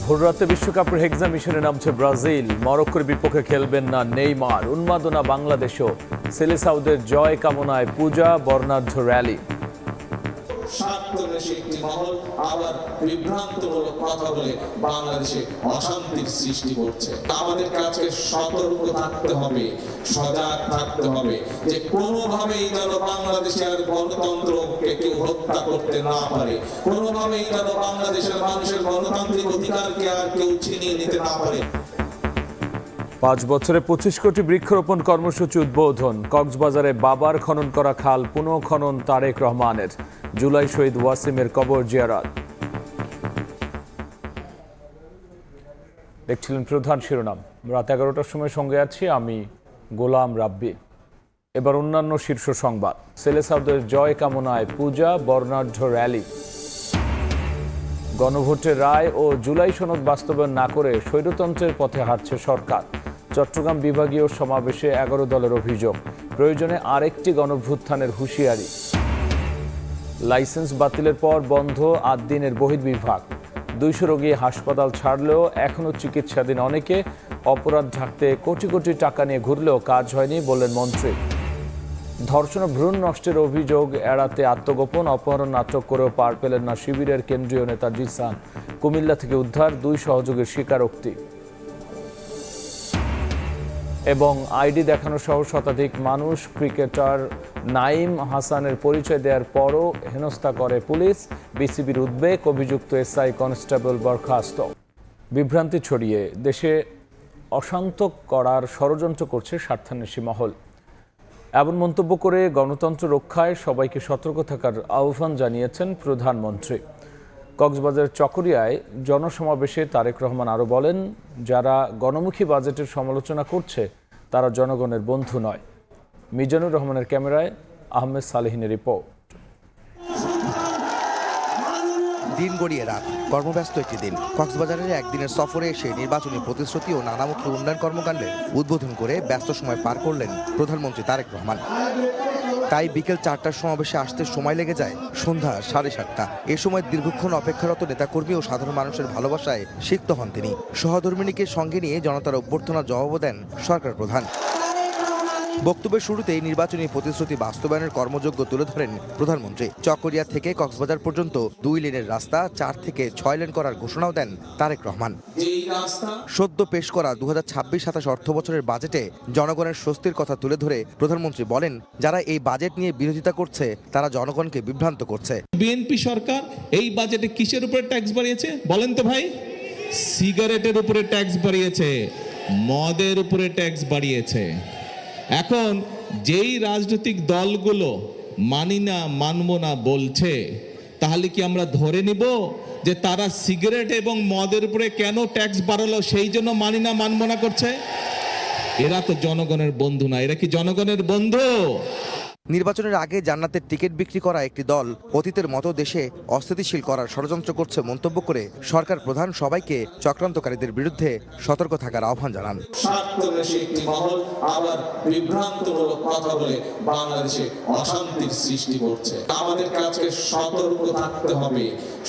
ভোররাতে বিশ্বকাপের হেক্সা মিশনে নামছে ব্রাজিল। মরক্কোর বিপক্ষে খেলবেন না নেইমার। উন্মাদনা বাংলাদেশও। সেলেসাউদের জয় কামনায় পূজা, বর্ণাঢ্য র্যালি। স্বার্থন্বেষী একটি মহল আবার বিভ্রান্তমূলক কথা বলে বাংলাদেশে অশান্তির সৃষ্টি করছে। আমাদের কাছে সতর্ক থাকতে হবে, সজাগ থাকতে হবে যে কোনোভাবেই যেন বাংলাদেশে আর গণতন্ত্রকে কেউ হত্যা করতে না পারে, কোনোভাবেই যেন বাংলাদেশের মানুষের গণতান্ত্রিক অধিকারকে আর কেউ ছিনিয়ে নিতে না পারে। 5 বছরে 25 কোটি বৃক্ষরোপণ কর্মসূচি উদ্বোধন। কক্সবাজারে বাবার খনন করা খাল পুনঃখনন তারেক রহমানের। জুলাই শহীদ ওয়াসিমের কবর জিয়ারত। দেখছিলেন প্রধান শিরোনাম। রাত 11টার সময় সঙ্গে আছি আমি গোলাম রাব্বি। এবার অন্যান্য শীর্ষ সংবাদ। সেলেসাউদের জয় কামনায় পূজা, বর্ণাঢ্য র্যালি। গণভোটের রায় ও জুলাই সনদ বাস্তবায়ন না করে স্বৈরতন্ত্রের পথে হাঁটছে সরকার। চট্টগ্রাম বিভাগীয় সমাবেশে 11 দলের অভিযোগ, প্রয়োজনে আরেকটি গণভ্যুত্থানের হুঁশিয়ারি। লাইসেন্স বাতিলের পর বন্ধ 8 দিনের বহির্বিভাগ। 200 রোগী হাসপাতাল ছাড়লেও এখনও চিকিৎসাধীন অনেকে। অপরাধ ঢাকতে কোটি কোটি টাকা নিয়ে ঘুরলেও কাজ হয়নি বললেন মন্ত্রী। ধর্ষণ ও ভ্রূণ নষ্টের অভিযোগ এড়াতে আত্মগোপন, অপহরণ নাটক করেও পার পেলেন না শিবিরের কেন্দ্রীয় নেতা জিসান। কুমিল্লা থেকে উদ্ধার 2 সহযোগীর স্বীকারোক্তি। এবং আইডি দেখানো সহ শতাধিক মানুষ ক্রিকেটার নাঈম হাসানের পরিচয় দেওয়ার পরও হেনস্থা করে পুলিশ। বিসিবির উদ্বেগ, অভিযুক্ত এসআই কনস্টেবল বরখাস্ত। বিভ্রান্তি ছড়িয়ে দেশে অশান্ত করার ষড়যন্ত্র করছে স্বার্থান্বেষী মহল। এমন মন্তব্য করে গণতন্ত্র রক্ষায় সবাইকে সতর্ক থাকার আহ্বান জানিয়েছেন প্রধানমন্ত্রী। কক্সবাজার চকরিয়ায় জনসমাবেশে তারেক রহমান আরও বলেন, যারা গণমুখী বাজেটের সমালোচনা করছে তারা জনগণের বন্ধু নয়। মিজানুর রহমানের ক্যামেরায় আহমেদ সালেহিনের রিপোর্ট। দিন গড়িয়ে রাত, কর্মব্যস্ত একটি দিন। কক্সবাজারের একদিনের সফরে এসে নির্বাচনী প্রতিশ্রুতি ও নানামুখী উন্নয়ন কর্মকাণ্ডের উদ্বোধন করে ব্যস্ত সময় পার করলেন প্রধানমন্ত্রী তারেক রহমান। তাই বিকেল 4টার সমাবেশে আসতে সময় লেগে যায় সন্ধ্যা 7:30। এ সময় দীর্ঘক্ষণ অপেক্ষারত নেতাকর্মী ও সাধারণ মানুষের ভালোবাসায় সিক্ত হন তিনি। সহধর্মিণীকে সঙ্গে নিয়ে জনতার অভ্যর্থনার জবাবও দেন সরকার প্রধান। বক্তব্যের শুরুতেই নির্বাচনী প্রতিশ্রুতি বাস্তবায়নের কর্মযজ্ঞ তুলে ধরেন প্রধানমন্ত্রী। চকরিয়া থেকে কক্সবাজার পর্যন্ত 2 লেনের রাস্তা 4 থেকে 6 লেন করার ঘোষণাও দেন তারেক রহমান। সদ্য পেশ করা 2026-27 অর্থ বছরের বাজেটে জনগণের স্বস্তির কথা তুলে ধরে প্রধানমন্ত্রী বলেন, যারা এই বাজেট নিয়ে বিরোধিতা করছে তারা জনগণকে বিভ্রান্ত করছে। বিএনপি সরকার এই বাজেটে কিসের উপরে ট্যাক্স বাড়িয়েছে বলেন তো ভাই? সিগারেটের উপরে ট্যাক্স বাড়িয়েছে, মদের উপরে ট্যাক্স বাড়িয়েছে। এখন যেই রাজনৈতিক দলগুলো মানি না, মানব না বলছে, তাহলে কি আমরা ধরে নিব যে তারা সিগারেট এবং মদের উপরে কেন ট্যাক্স বাড়ালো সেই জন্য মানি না, মানব না করছে? এরা তো জনগণের বন্ধু না। এরা কি জনগণের বন্ধু? নির্বাচনের আগে জান্নাতের টিকিট বিক্রি করা একটি দল অতীতের মতো দেশে অস্থিতিশীল করার ষড়যন্ত্র করছে মন্তব্য করে সরকার প্রধান সবাইকে চক্রান্তকারীদের বিরুদ্ধে সতর্ক থাকার আহ্বান জানান। স্বার্থন্বেষী একটি মহল আবার বিভ্রান্তমূলক কথা বলে বাংলাদেশে অশান্তির সৃষ্টি করছে। আমাদের কাছে সতর্ক থাকতে হবে,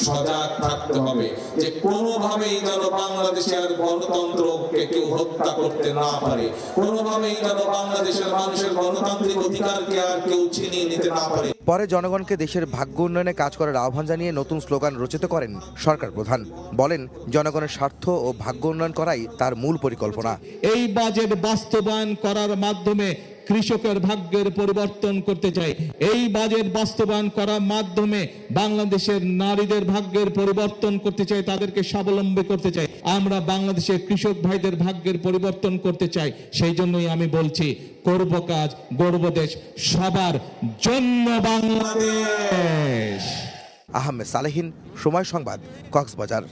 সজাগ থাকতে হবে যে কোনোভাবেই যেন বাংলাদেশে আর গণতন্ত্রকে কেউ হত্যা করতে না পারে, কোনোভাবেই যেন বাংলাদেশের মানুষের গণতান্ত্রিক অধিকারকে আর কেউ ছিনিয়ে নিতে না পারে। পরে জনগণকে দেশের ভাগ্য উন্নয়নে কাজ করার আহ্বান জানিয়ে নতুন স্লোগান রচিত করেন সরকার প্রধান। বলেন, জনগণের স্বার্থ ও ভাগ্য উন্নয়ন করাই তার মূল পরিকল্পনা। এই বাজেট বাস্তবায়ন করার মাধ্যমে কৃষকের ভাগ্যের পরিবর্তন করতে চাই। এই বাজেট বাস্তবায়ন করার মাধ্যমে বাংলাদেশের নারীদের ভাগ্যের পরিবর্তন করতে চাই, তাদেরকে স্বাবলম্বী করতে চাই। আমরা বাংলাদেশের কৃষক ভাইদের ভাগ্যের পরিবর্তন করতে চাই। সেই জন্যই আমি বলছি, করব কাজ, গড়ব দেশ, সবার জন্য বাংলাদেশ। আহমেদ সালেহিন, সময় সংবাদ, কক্সবাজার।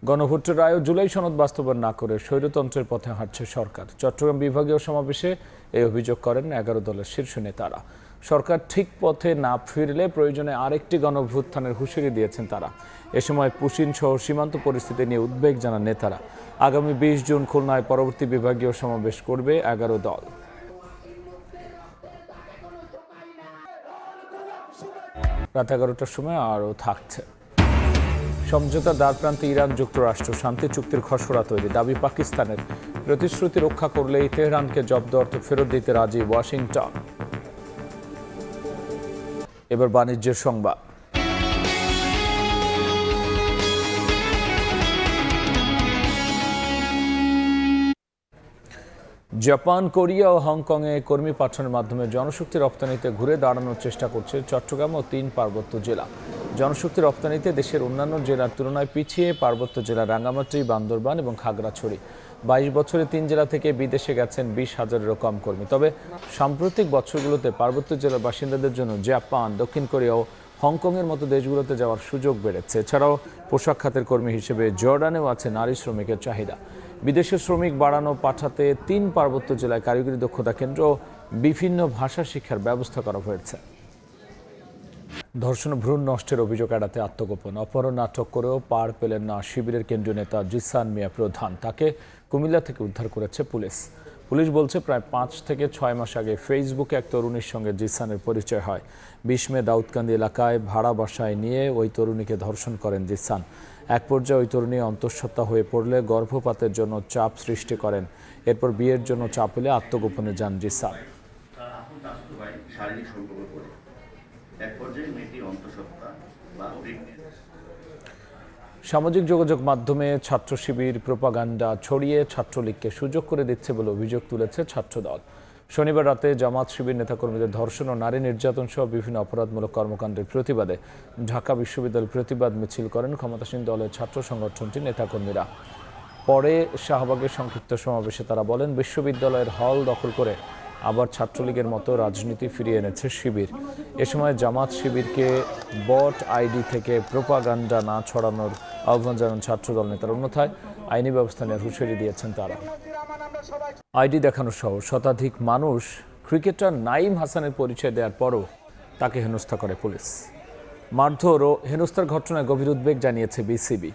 গণভোটের রায় ও জুলাই সনদ বাস্তবায়ন না করে স্বৈরতন্ত্রের পথে হাঁটছে সরকার। চট্টগ্রাম বিভাগীয় সমাবেশে এই অভিযোগ করেন 11 দলের শীর্ষ নেতারা। সরকার ঠিক পথে না ফিরলে প্রয়োজনে আরেকটি গণভ্যুত্থানের হুঁশিয়ারি দিয়েছেন তারা। এ সময় পুশিন সহ সীমান্ত পরিস্থিতি নিয়ে উদ্বেগ জানান নেতারা। আগামী 20 জুন খুলনায় পরবর্তী বিভাগীয় সমাবেশ করবে 11 দল। রাত 11টার সময় আরও থাকছে। সমঝোতার দ্বারপ্রান্তে ইরান যুক্তরাষ্ট্র, শান্তি চুক্তির খসড়া তৈরি, দাবি পাকিস্তানের। প্রতিশ্রুতি রক্ষা করলেই তেহরানকে জব্দ অর্থ ফেরত দিতে রাজি ওয়াশিংটন। এবার বাণিজ্যের সংবাদ। জাপান, কোরিয়া ও হংকংয়ে কর্মী পাঠানোর মাধ্যমে জনশক্তি রপ্তানিতে ঘুরে দাঁড়ানোর চেষ্টা করছে চট্টগ্রাম ও 3 পার্বত্য জেলা। জনশক্তি রপ্তানিতে দেশের অন্যান্য জেলার তুলনায় পিছিয়ে পার্বত্য জেলা রাঙ্গামাটি, বান্দরবান এবং খাগড়াছড়ি। 22 বছরে 3 জেলা থেকে বিদেশে গেছেন 20,000-এরও কম কর্মী। তবে সাম্প্রতিক বছরগুলোতে পার্বত্য জেলার বাসিন্দাদের জন্য জাপান, দক্ষিণ কোরিয়া ও হংকংয়ের মতো দেশগুলোতে যাওয়ার সুযোগ বেড়েছে। এছাড়াও পোশাক খাতের কর্মী হিসেবে জর্ডানেও আছে নারী শ্রমিকের চাহিদা। বিদেশে শ্রমিক বাড়ানো পাঠাতে 3 পার্বত্য জেলায় কারিগরি দক্ষতা কেন্দ্র ও বিভিন্ন ভাষা শিক্ষার ব্যবস্থা করা হয়েছে। ধর্ষণ ও ভ্রূণ নষ্টের অভিযোগ এড়াতে আত্মগোপন, অপহরণ নাটক করেও পার পেলেন না শিবিরের কেন্দ্রীয় নেতা জিসান মিয়া প্রধান। তাকে কুমিল্লা থেকে উদ্ধার করেছে পুলিশ। পুলিশ বলছে প্রায় 5 থেকে 6 মাস আগে ফেসবুকে এক তরুণীর সঙ্গে জিসানের পরিচয় হয়। 20 মে দাউদকান্দি এলাকায় ভাড়া বাসায় নিয়ে ওই তরুণীকে ধর্ষণ করেন জিসান। এক পর্যায়ে ওই তরুণী অন্তঃসত্ত্বা হয়ে পড়লে গর্ভপাতের জন্য চাপ সৃষ্টি করেন। এরপর বিয়ের জন্য চাপ এলে আত্মগোপনে যান জিসান। সামাজিক যোগাযোগ মাধ্যমে ছাত্র শিবির প্রোপাগান্ডা ছড়িয়ে ছাত্রলীগকে সুযোগ করে দিচ্ছে বলে অভিযোগ তুলেছে ছাত্রদল। শনিবার রাতে জামাত শিবির নেতাকর্মীদের ধর্ষণ ও নারী নির্যাতন সহ বিভিন্ন অপরাধমূলক কর্মকাণ্ডের প্রতিবাদে ঢাকা বিশ্ববিদ্যালয়ে প্রতিবাদ মিছিল করেন ক্ষমতাসীন দলের ছাত্র সংগঠনটির নেতাকর্মীরা। পরে শাহবাগের সংক্ষিপ্ত সমাবেশে তারা বলেন, বিশ্ববিদ্যালয়ের হল দখল করে আবার ছাত্রলীগের মতো রাজনীতি ফিরিয়ে এনেছে শিবির। এ সময় জামাত শিবিরকে বট আইডি থেকে প্রোপাগান্ডা না ছড়ানোর আহ্বান জানান ছাত্রদল নেতারা। অন্যথায় আইনি ব্যবস্থা নেওয়ার হুঁশিয়ারি দিয়েছেন তারা। আইডি দেখানো সহ শতাধিক মানুষ ক্রিকেটার নাইম হাসানের পরিচয় দেওয়ার পরও তাকে হেনস্থা করে পুলিশ। মারধর ও হেনস্থার ঘটনায় গভীর উদ্বেগ জানিয়েছে বিসিবি।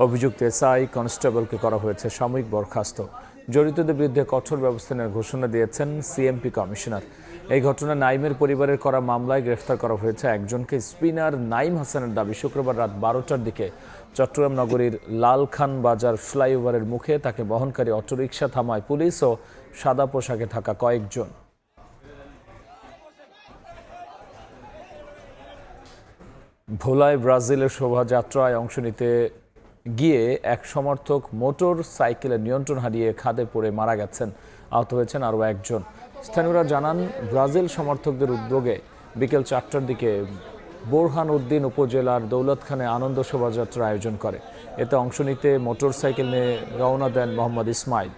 অভিযুক্ত এসআই কনস্টেবলকে করা হয়েছে সাময়িক বরখাস্ত। জড়িতদের বিরুদ্ধে কঠোর ব্যবস্থা নেওয়ার ঘোষণা দিয়েছেন সিএমপি কমিশনার। এই ঘটনায় নাইমের পরিবারের করা মামলায় গ্রেফতার করা হয়েছে একজনকে। স্পিনার নাইম হাসানের দাবি, শুক্রবার রাত 12টার দিকে চট্টগ্রাম নগরীর লালখান বাজার ফ্লাইওভারের মুখে তাকে বহনকারী অটোরিকশা থামায় পুলিশ ও সাদা পোশাকে থাকা কয়েকজন। ভোলায় ব্রাজিলের শোভাযাত্রায় অংশ নিতে গিয়ে এক সমর্থক মোটর সাইকেলের নিয়ন্ত্রণ হারিয়ে খাদে পড়ে মারা গেছেন। আহত হয়েছেন আরও একজন। স্থানীয়রা জানান, ব্রাজিল সমর্থকদের উদ্যোগে বিকেল 4টার দিকে বোরহানউদ্দিন উপজেলার দৌলতখানে আনন্দ শোভাযাত্রা আয়োজন করে। এতে অংশ নিতে মোটর সাইকেল নিয়ে রওনা দেন মোহাম্মদ ইসমাইল।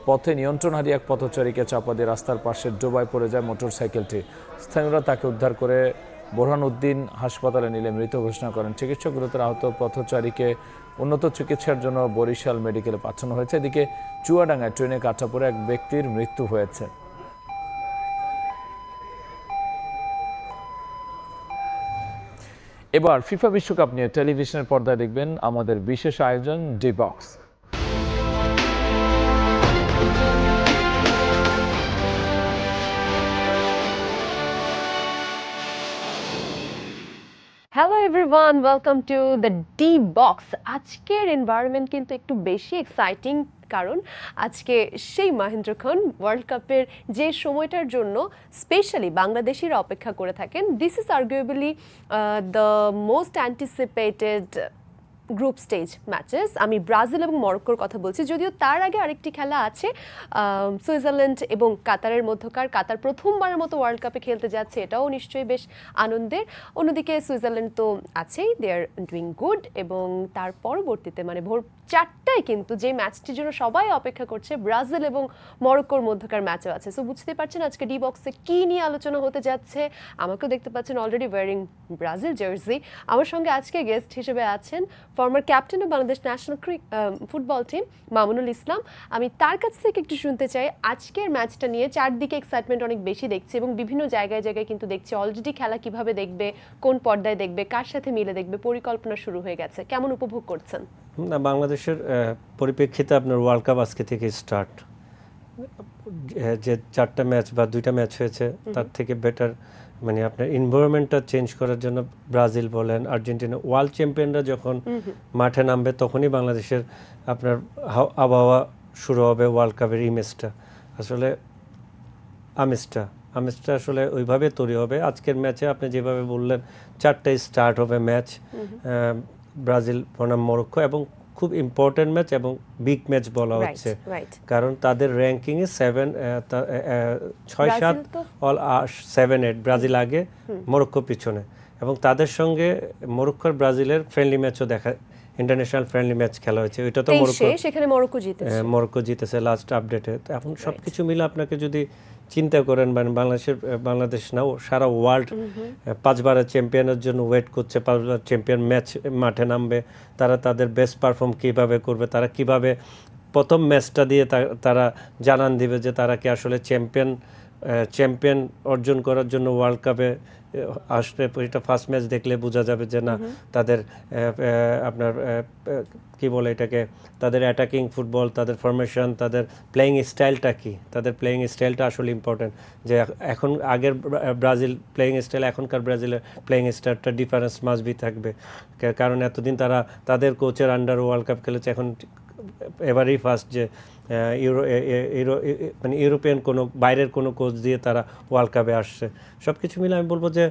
পথে নিয়ন্ত্রণ হারিয়ে এক পথচারীকে চাপা দিয়ে রাস্তার পাশে ডোবায় পড়ে যায় মোটর সাইকেলটি। স্থানীয়রা তাকে উদ্ধার করে বোরহানউদ্দিন হাসপাতালে নিলে মৃত ঘোষণা করেন। চিকিৎসক গুরুতর আহত পথচারীকে উন্নত চিকিৎসার জন্য বরিশাল মেডিকেলে পাঠানো হয়েছে। এদিকে চুয়াডাঙ্গায় ট্রেনে কাটা পড়ে এক ব্যক্তির মৃত্যু হয়েছে। এবার ফিফা বিশ্বকাপ নিয়ে টেলিভিশনের পর্দায় দেখবেন আমাদের বিশেষ আয়োজন D box. Hello everyone, welcome to the D box. আজকের এনভায়রনমেন্ট কিন্তু একটু বেশি এক্সাইটিং, কারণ আজকে সেই মহেন্দ্র খান ওয়ার্ল্ড কাপের যে সময়টার জন্য স্পেশালি বাংলাদেশিরা অপেক্ষা করে থাকেন। This is arguably the most anticipated group stage matches. আমি ব্রাজিল এবং মরক্কোর কথা বলছি, যদিও তার আগে আরেকটি খেলা আছে সুইজারল্যান্ড এবং কাতারের মধ্যকার। কাতার প্রথমবারের মতো ওয়ার্ল্ড কাপে খেলতে যাচ্ছে, এটাও নিশ্চয়ই বেশ আনন্দের। অন্যদিকে সুইজারল্যান্ড তো আছেই, দে আর ডুইং গুড। এবং তার পরবর্তীতে মানে ভোর 4টায় কিন্তু যে ম্যাচটির জন্য সবাই অপেক্ষা করছে, ব্রাজিল এবং মরক্কোর মধ্যকার ম্যাচও আছে। সো বুঝতে পারছেন আজকে ডি বক্সে কী নিয়ে আলোচনা হতে যাচ্ছে। আমাকেও দেখতে পাচ্ছেন অলরেডি ওয়ারিং ব্রাজিল জার্সি। আমার সঙ্গে আজকে গেস্ট হিসেবে আছেন former captain of Bangladesh national football team Mamunul Islam. আমি তার কাছ থেকে একটু শুনতে চাই আজকের ম্যাচটা নিয়ে। চারদিকে এক্সাইটমেন্ট অনেক বেশি দেখছি এবং বিভিন্ন জায়গায় জায়গায় কিন্তু দেখছি অলরেডি খেলা কিভাবে দেখবে, কোন পর্দায় দেখবে, কার সাথে মিলে দেখবে, পরিকল্পনা শুরু হয়ে গেছে। কেমন উপভোগ করছেন? না, বাংলাদেশের পরিপ্রেক্ষিতে আপনার ওয়ার্ল্ড কাপ আজকে থেকে স্টার্ট। যে 4টা ম্যাচ বা 2টা ম্যাচ হয়েছে তার থেকে বেটার মানে আপনার এনভায়রনমেন্টটা চেঞ্জ করার জন্য ব্রাজিল বলেন, আর্জেন্টিনা, ওয়ার্ল্ড চ্যাম্পিয়নরা যখন মাঠে নামবে তখনই বাংলাদেশের আপনার আবহাওয়া শুরু হবে ওয়ার্ল্ড কাপের ইমেজটা আসলে আমেজটা আসলে ওইভাবে তৈরি হবে। আজকের ম্যাচে আপনি যেভাবে বললেন 4টায় স্টার্ট হবে ম্যাচ, ব্রাজিল বনাম মরক্কো, এবং খুব ইম্পর্টেন্ট ম্যাচ এবং বিগ ম্যাচ বলা হচ্ছে, কারণ তাদের র্যাঙ্কিংয়ে 6-7 অল 7-8, ব্রাজিল আগে মরক্কো পিছনে, এবং তাদের সঙ্গে মরক্কো আর ব্রাজিলের ফ্রেন্ডলি ম্যাচও ইন্টারন্যাশনাল ফ্রেন্ডলি ম্যাচ খেলা হয়েছে, ওইটা তো মরক্কো জিতেছে লাস্ট আপডেটে। এখন সবকিছু মিলে আপনাকে যদি চিন্তা করেন, মানে বাংলাদেশ নাও সারা ওয়ার্ল্ড 5বারের চ্যাম্পিয়নের জন্য ওয়েট করছে, 5বার চ্যাম্পিয়ন ম্যাচ মাঠে নামবে, তারা তাদের বেস্ট পারফর্ম কিভাবে করবে, তারা কিভাবে প্রথম ম্যাচটা দিয়ে তারা জানান দিবে যে তারা কি আসলে চ্যাম্পিয়ন অর্জন করার জন্য ওয়ার্ল্ড কাপে আসলে। এটা ফার্স্ট ম্যাচ দেখলে বোঝা যাবে যে না তাদের আপনার কি বলে এটাকে, তাদের অ্যাটাকিং ফুটবল, তাদের ফরমেশন, তাদের প্লেয়িং স্টাইলটা কি, তাদের প্লেয়িং স্টাইলটা আসলে ইম্পর্টেন্ট। যে এখন আগের ব্রাজিল প্লেয়িং স্টাইল, এখনকার ব্রাজিলের প্লেয়িং স্টাইলটা ডিফারেন্স মাসবি থাকবে, কারণ এতদিন তারা তাদের কোচের আন্ডার ওয়ার্ল্ড কাপ খেলেছে, এখন এবারেই ফার্স্ট যে মানে ইউরোপিয়ান কোনো বাইরের কোনো কোচ দিয়ে তারা ওয়ার্ল্ড কাপে আসছে। সব কিছু মিলে আমি বলবো যে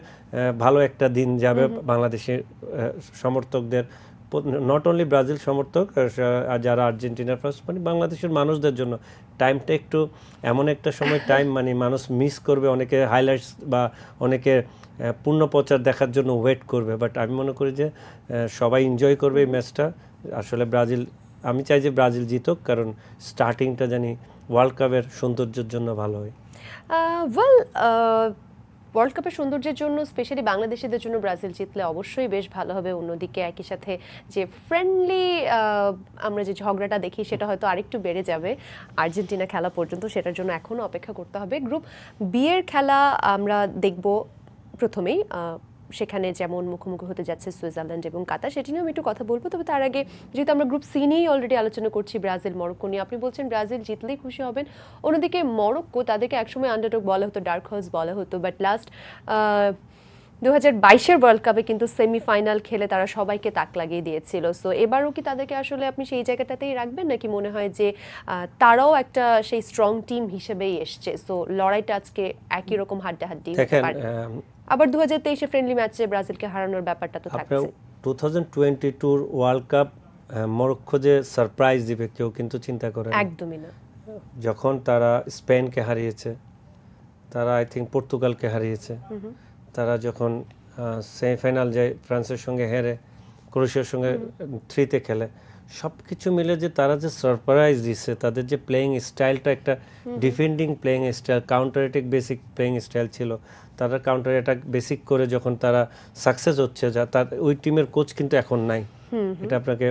ভালো একটা দিন যাবে বাংলাদেশের সমর্থকদের, নট অনলি ব্রাজিল সমর্থক, যারা আর্জেন্টিনার ফার্স্ট, মানে বাংলাদেশের মানুষদের জন্য টাইমটা একটু এমন একটা সময় টাইম, মানে মানুষ মিস করবে, অনেকে হাইলাইটস বা অনেকে পূর্ণ প্রচার দেখার জন্য ওয়েট করবে, বাট আমি মনে করি যে সবাই এনজয় করবে এই ম্যাচটা। আসলে ব্রাজিল, আমি চাই যে ব্রাজিল জিতুক, কারণ স্টার্টিংটা জানি ওয়ার্ল্ড কাপের সৌন্দর্যের জন্য ভালো হয়। ওয়ার্ল্ড কাপের সৌন্দর্যের জন্য, স্পেশালি বাংলাদেশিদের জন্য ব্রাজিল জিতলে অবশ্যই বেশ ভালো হবে। অন্যদিকে একই সাথে যে ফ্রেন্ডলি আমরা যে ঝগড়াটা দেখি সেটা হয়তো আরেকটু বেড়ে যাবে আর্জেন্টিনা খেলা পর্যন্ত, সেটার জন্য এখনও অপেক্ষা করতে হবে। গ্রুপ বি এর খেলা আমরা দেখব প্রথমেই, সেখানে যেমন মুখোমুখি হতে যাচ্ছে সুইজারল্যান্ড এবং কাতার, সেটি নিয়ে আমি একটু কথা বলবো। তবে তার আগে যেহেতু আমরা গ্রুপ সি নিয়েই অলরেডি আলোচনা করছি, ব্রাজিল মরক্কো নিয়ে, আপনি বলছেন ব্রাজিল জিতলেই খুশি হবেন। অন্যদিকে মরক্কো, তাদেরকে একসময় আন্ডারডগ বলা হতো, ডার্ক হর্স বলা হতো, বাট লাস্ট 2022-এর ওয়ার্ল্ড কাপে কিন্তু সেমিফাইনাল খেলে তারা সবাইকে তাক লাগিয়ে দিয়েছিল। সো এবারও কি তাদেরকে আসলে আপনি সেই জায়গাটাতেই রাখবেন, নাকি মনে হয় যে তারাও একটা সেই স্ট্রং টিম হিসেবেই এসছে, সো লড়াইটা আজকে একই রকম হাড্ডাহাড্ডি হতে পারে? আবার 2023-এ ফ্রেন্ডলি ম্যাচে ব্রাজিলকে হারানোর ব্যাপারটা তো থাকছে। 2022 ওয়ার্ল্ড কাপ মরক্কো যে সারপ্রাইজ দিবে কেউ কিন্তু চিন্তা করে একদমই না। যখন তারা স্পেনকে হারিয়েছে, তারা আই থিঙ্ক পর্তুগালকে হারিয়েছে, তারা যখন সেমিফাইনাল যায় ফ্রান্সের সঙ্গে হেরে, ক্রোয়েশিয়ার সঙ্গে 3-তে খেলে, সব কিছু মিলে যে তারা যে সারপ্রাইজ দিচ্ছে, তাদের যে প্লেয়িং স্টাইলটা একটা defending playing style, counter attack basic playing style ছিল, তারা কাউন্টার অ্যাটাক বেসিক করে যখন তারা সাকসেস হচ্ছে, তার ওই টিমের কোচ কিন্তু এখন নাই। এটা আপনাকে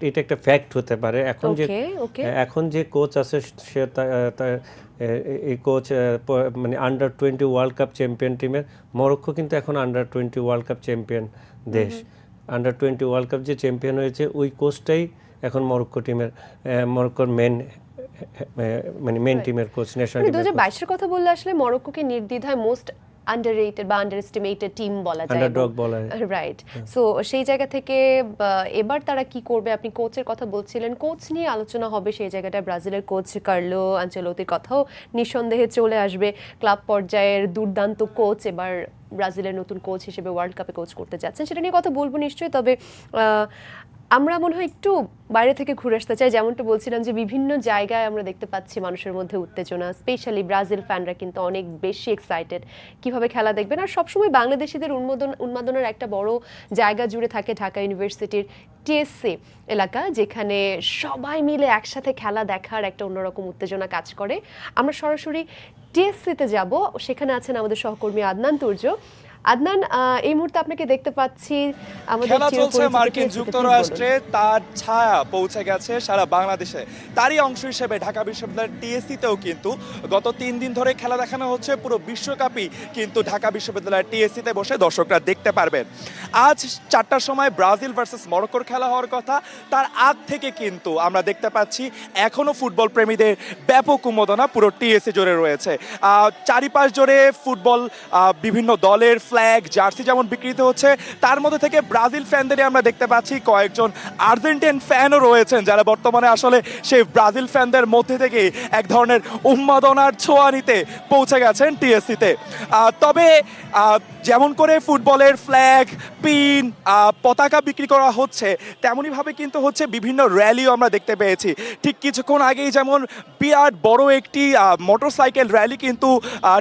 এটা একটা ফ্যাক্ট হতে পারে। এখন যে কোচ আছে সে এই কোচ মানে আন্ডার-20 ওয়ার্ল্ড কাপ চ্যাম্পিয়ন টিমের, মরক্কো কিন্তু এখন আন্ডার-20 ওয়ার্ল্ড কাপ চ্যাম্পিয়ন দেশ। আন্ডার-20 ওয়ার্ল্ড কাপ যে চ্যাম্পিয়ন হয়েছে ওই কোচটাই এখন মরক্কোর মেন টিমের কোচ, ন্যাশনাল টিমের। 2022-এর কথা বললে আসলে মরক্কোকে নির্দ্বিধায় মোস্ট আন্ডাররেটেড বা আন্ডারএস্টিমেটেড টিম বলা যায়, আন্ডারডগ বলা যায়, রাইট। সো সেই জায়গা থেকে এবার তারা কি করবে? আপনি কোচের কথা বলছিলেন, কোচ নিয়ে আলোচনা হবে সেই জায়গাটায়। ব্রাজিলের কোচ কার্লো আনচেলোতির কথাও নিঃসন্দেহে চলে আসবে। ক্লাব পর্যায়ের দুর্দান্ত কোচ এবার ব্রাজিলের নতুন কোচ হিসেবে ওয়ার্ল্ড কাপে কোচ করতে যাচ্ছেন, সেটা নিয়ে কথা বলবো নিশ্চয়ই। তবে আমরা মনে হয় একটু বাইরে থেকে ঘুরে আসতে চাই। যেমনটা বলছিলাম যে বিভিন্ন জায়গায় আমরা দেখতে পাচ্ছি মানুষের মধ্যে উত্তেজনা, স্পেশালি ব্রাজিল ফ্যানরা কিন্তু অনেক বেশি এক্সাইটেড কিভাবে খেলা দেখবেন। আর সবসময় বাংলাদেশিদের উন্মাদনার একটা বড় জায়গা জুড়ে থাকে ঢাকা ইউনিভার্সিটির টিএসসি এলাকা, যেখানে সবাই মিলে একসাথে খেলা দেখার একটা অন্যরকম উত্তেজনা কাজ করে। আমরা সরাসরি টিএসসিতে যাব, সেখানে আছেন আমাদের সহকর্মী আদনান তুর্য। আদনান, এই মুহূর্তে আপনাকে দেখতে পাচ্ছি আমাদের খেলা চলছে চিরপরিচিত মার্কিন TSC তে, যুক্তরাষ্ট্রে, please বলুন। তার ছায়া পৌঁছে গেছে সারা বাংলাদেশে। তারই অংশ হিসেবে ঢাকা বিশ্ববিদ্যালয়ের টিএসসিতেও কিন্তু গত 3 দিন ধরে খেলা দেখানো হচ্ছে। পুরো বিশ্বকাপই কিন্তু ঢাকা বিশ্ববিদ্যালয়ের টিএসসিতে বসে দর্শকরা দেখতে পারবেন। আজ 4টার সময় ব্রাজিল ভার্সেস মরক্কোর খেলা হওয়ার কথা, তার আগ থেকে কিন্তু আমরা দেখতে পাচ্ছি এখনো ফুটবল প্রেমীদের ব্যাপক উন্মাদনা পুরো টিএসসি জুড়ে রয়েছে। চারিপাশ জুড়ে ফুটবল বিভিন্ন দলের ফ্ল্যাগ, জার্সি যেমন বিক্রিত হচ্ছে, তার মধ্যে থেকে ব্রাজিল ফ্যানদেরই আমরা দেখতে পাচ্ছি কয়েকজন আর্জেন্টিন ফ্যানও রয়েছেন, যারা বর্তমানে আসলে সেই ব্রাজিল ফ্যানদের মধ্যে থেকে এক ধরনের উন্মাদনার ছোঁয়া নিতে পৌঁছে গেছেন টিএসসিতে। তবে যেমন করে ফুটবলের ফ্ল্যাগ, পিন, পতাকা বিক্রি করা হচ্ছে, তেমনইভাবে কিন্তু হচ্ছে বিভিন্ন র্যালিও আমরা দেখতে পেয়েছি। ঠিক কিছুক্ষণ আগেই যেমন বিরাট বড় একটি মোটরসাইকেল র্যালি কিন্তু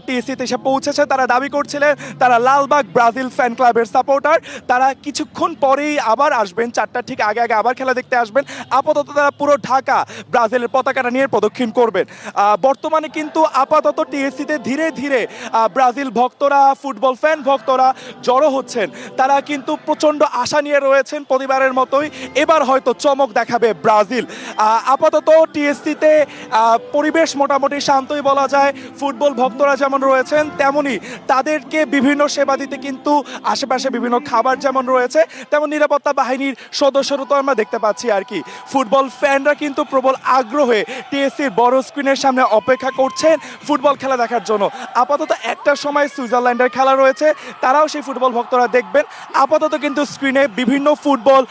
টিএসসিতে এসে পৌঁছেছে। তারা দাবি করছিলেন তারা লালবাগ ব্রাজিল ফ্যান ক্লাবের সাপোর্টার। তারা কিছুক্ষণ পরেই আবার আসবেন, 4টার ঠিক আগে আগে আবার খেলা দেখতে আসবেন। আপাতত তারা পুরো ঢাকা ব্রাজিলের পতাকাটা নিয়ে প্রদক্ষিণ করবেন। বর্তমানে কিন্তু আপাতত টিএসসিতে ধীরে ধীরে ব্রাজিল ভক্তরা, ফুটবল ফ্যান ভক্তরা জড়ো হচ্ছেন। তারা কিন্তু প্রচণ্ড আশা নিয়ে রয়েছেন প্রতিবারের মতোই, এবার হয়তো চমক দেখাবে ব্রাজিল। আপাতত টিএসসিতে পরিবেশ মোটামুটি শান্তই বলা যায়। ফুটবল ভক্তরা যেমন রয়েছেন, তেমনি তাদেরকে বিভিন্ন সেবা দিতে কিন্তু আশেপাশে বিভিন্ন খাবার যেমন রয়েছে, তেমন নিরাপত্তা বাহিনীর সদস্যরা তো আমরা দেখতে পাচ্ছি আর কি। ফুটবল ফ্যানরা কিন্তু প্রবল আগ্রহে টিএসসির বড় স্ক্রিনের সামনে অপেক্ষা করছেন ফুটবল খেলা দেখার জন্য। আপাতত একটা সময় সুইজারল্যান্ডের খেলা রয়েছে, তারাও সেই ফুটবল ভক্তরা দেখবেন। আপাতত কিন্তু স্ক্রিনে বিভিন্ন ফুটবল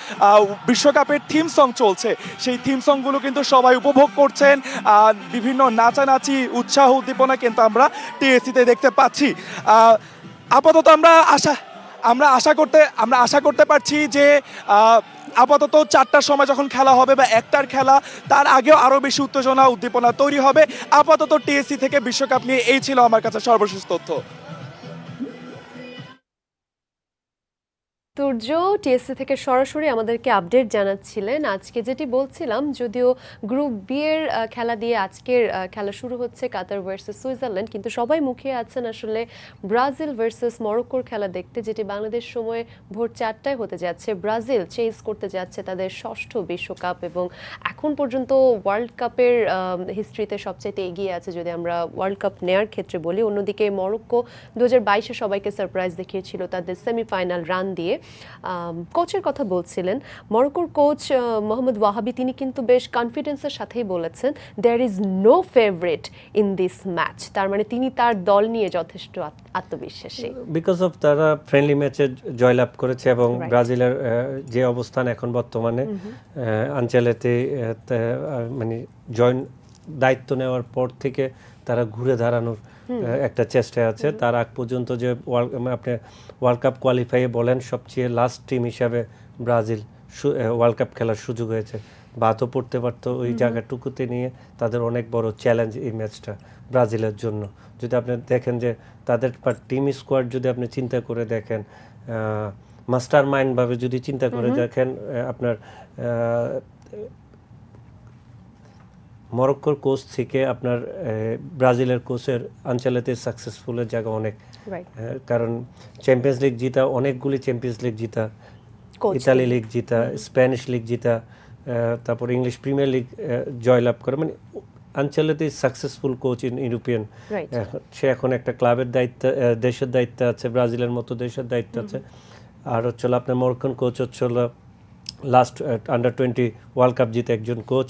বিশ্বকাপের থিম সং চলছে, সেই থিম সংগুলো কিন্তু সবাই উপভোগ করছেন। বিভিন্ন নাচানাচি, উৎসাহ, উদ্দীপনা কিন্তু আমরা টিএসসিতে দেখতে পাচ্ছি। আপাতত আমরা আশা করতে পারছি যে আপাতত 4টার সময় যখন খেলা হবে বা 1টার খেলা, তার আগেও আরও বেশি উত্তেজনা, উদ্দীপনা তৈরি হবে। আপাতত টিএসসি থেকে বিশ্বকাপ নিয়ে এই ছিল আমার কাছে সর্বশেষ তথ্য। সূর্য টিএসসি থেকে সরাসরি আমাদেরকে আপডেট জানাচ্ছিলেন। আজকে যেটি বলছিলাম, যদিও গ্রুপ বি এর খেলা দিয়ে আজকের খেলা শুরু হচ্ছে কাতার ভার্সেস সুইজারল্যান্ড, কিন্তু সবাই মুখিয়ে আছেন আসলে ব্রাজিল ভার্সেস মরক্কোর খেলা দেখতে, যেটি বাংলাদেশ সময়ে ভোর 4টায় হতে যাচ্ছে। ব্রাজিল চেজ করতে যাচ্ছে তাদের 6ষ্ঠ বিশ্বকাপ এবং এখন পর্যন্ত ওয়ার্ল্ড কাপের হিস্ট্রিতে সবচাইতে এগিয়ে আছে যদি আমরা ওয়ার্ল্ড কাপ নেয়ার ক্ষেত্রে বলি। অন্যদিকে মরক্কো 2022-এ সবাইকে সারপ্রাইজ দেখিয়েছিল তাদের সেমিফাইনাল রান দিয়ে। কোচের কথা বলছিলেন, মরক্কোর কোচ মোহাম্মদ ওয়াহাবি, তিনি কিন্তু বেশ কনফিডেন্সের সাথেই বলেছেন there is no favourite in this match. তার মানে তিনি তার দল নিয়ে যথেষ্ট আত্মবিশ্বাসী, বিকজ অফ তারা ফ্রেন্ডলি ম্যাচে জয়লাভ করেছে এবং ব্রাজিলের যে অবস্থান এখন বর্তমানে আঞ্চলেতে মানে দায়িত্ব নেওয়ার পর থেকে তারা ঘুরে দাঁড়ানোর একটা চেষ্টা আছে। তার আগ পর্যন্ত যে আপনি ওয়ার্ল্ড কাপ কোয়ালিফাইয়ে বলেন, সবচেয়ে লাস্ট টিম হিসাবে ব্রাজিল ওয়ার্ল্ড কাপ খেলার সুযোগ হয়েছে, বাদও পড়তে পারতো ওই জায়গাটুকুতে নিয়ে। তাদের অনেক বড় চ্যালেঞ্জ এই ম্যাচটা ব্রাজিলের জন্য। যদি আপনি দেখেন যে তাদের টিম স্কোয়াড যদি আপনি চিন্তা করে দেখেন, মাস্টার মাইন্ডভাবে যদি চিন্তা করে দেখেন, আপনার মরক্কোর কোচ থেকে আপনার ব্রাজিলের কোচের আঞ্চলিক সাকসেসফুলের জায়গা অনেক, কারণ চ্যাম্পিয়ন্স লিগ জিতা, অনেকগুলি চ্যাম্পিয়ন্স লিগ জিতা, ইতালি লিগ জিতা, স্প্যানিশ লিগ জিতা, তারপর ইংলিশ প্রিমিয়ার লিগ জয়লাভ করে। মানে আঞ্চলিক সাকসেসফুল কোচ ইন ইউরোপিয়ান। সে এখন একটা ক্লাবের দায়িত্ব, দেশের দায়িত্বে আছে, ব্রাজিলের মতো দেশের দায়িত্ব আছে। আর হচ্ছিল আপনার মরক্কোন কোচ হচ্ছিল লাস্ট আন্ডার-20 ওয়ার্ল্ড কাপ জিতে একজন কোচ,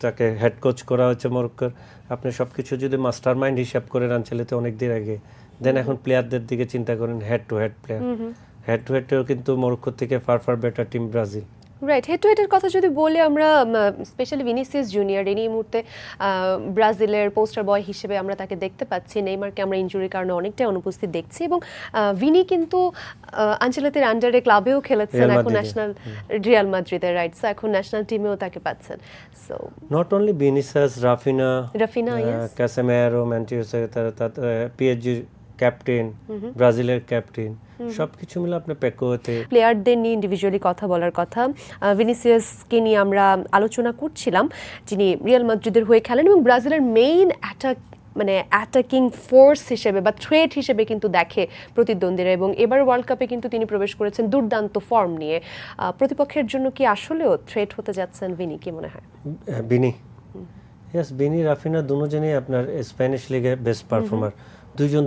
তাকে হেড কোচ করা হয়েছে মরক্কোর। আপনি সব কিছু যদি মাস্টার মাইন্ড হিসাব করেন আঞ্চলিতে অনেক দিন আগে, দেন এখন প্লেয়ারদের দিকে চিন্তা করেন, head to head player, head to হেডেও কিন্তু মরক্কো থেকে far better team Brazil. Right, head to হেডের কথা যদি বলি আমরা, স্পেশালি ভিনিসিয়াস জুনিয়র এই মুহূর্তে ব্রাজিলের পোস্টার বয় হিসেবে আমরা তাকে দেখতে পাচ্ছি। নেইমারকে আমরা ইনজুরির কারণে অনেকটাই অনুপস্থিত দেখছি এবং ভিনি কিন্তু আঞ্চলিকের আন্ডারে ক্লাবেও খেলেছেন, এখন ন্যাশনাল রিয়াল মাদ্রিদের, রাইট, সো এখন ন্যাশনাল টিমেও তাকে পাচ্ছেন। So not only Vinicius, Raphinha, Casemiro, Manchester, PSG captain, ব্রাজিলের ক্যাপ্টেন, সবকিছু মিলে আপনার প্যাকোতে প্লেয়ারদের নিয়ে ইন্ডিভিজুয়ালি কথা বলার কথা। ভিনিসিয়াসকে নিয়ে আমরা আলোচনা করছিলাম, যিনি রিয়াল মাদ্রিদের হয়ে খেলেন এবং ব্রাজিলের মেইন অ্যাটাক মানে অ্যাটাকিং ফোর্স হিসেবে বা থ্রেট হিসেবে কিন্তু দেখে প্রতিদ্বন্দ্বীরা, এবং এবার ওয়ার্ল্ড কাপে কিন্তু তিনি প্রবেশ করেছেন দুর্দান্ত ফর্ম নিয়ে। প্রতিপক্ষের জন্য কি আসলেও থ্রেট হতে যাচ্ছেন বিনি, কি মনে হয়? বিনি, ইয়েস, বিনি রাফিনা দুজনেই আপনার স্প্যানিশ লিগে বেস্ট পারফর্মার, দুইজন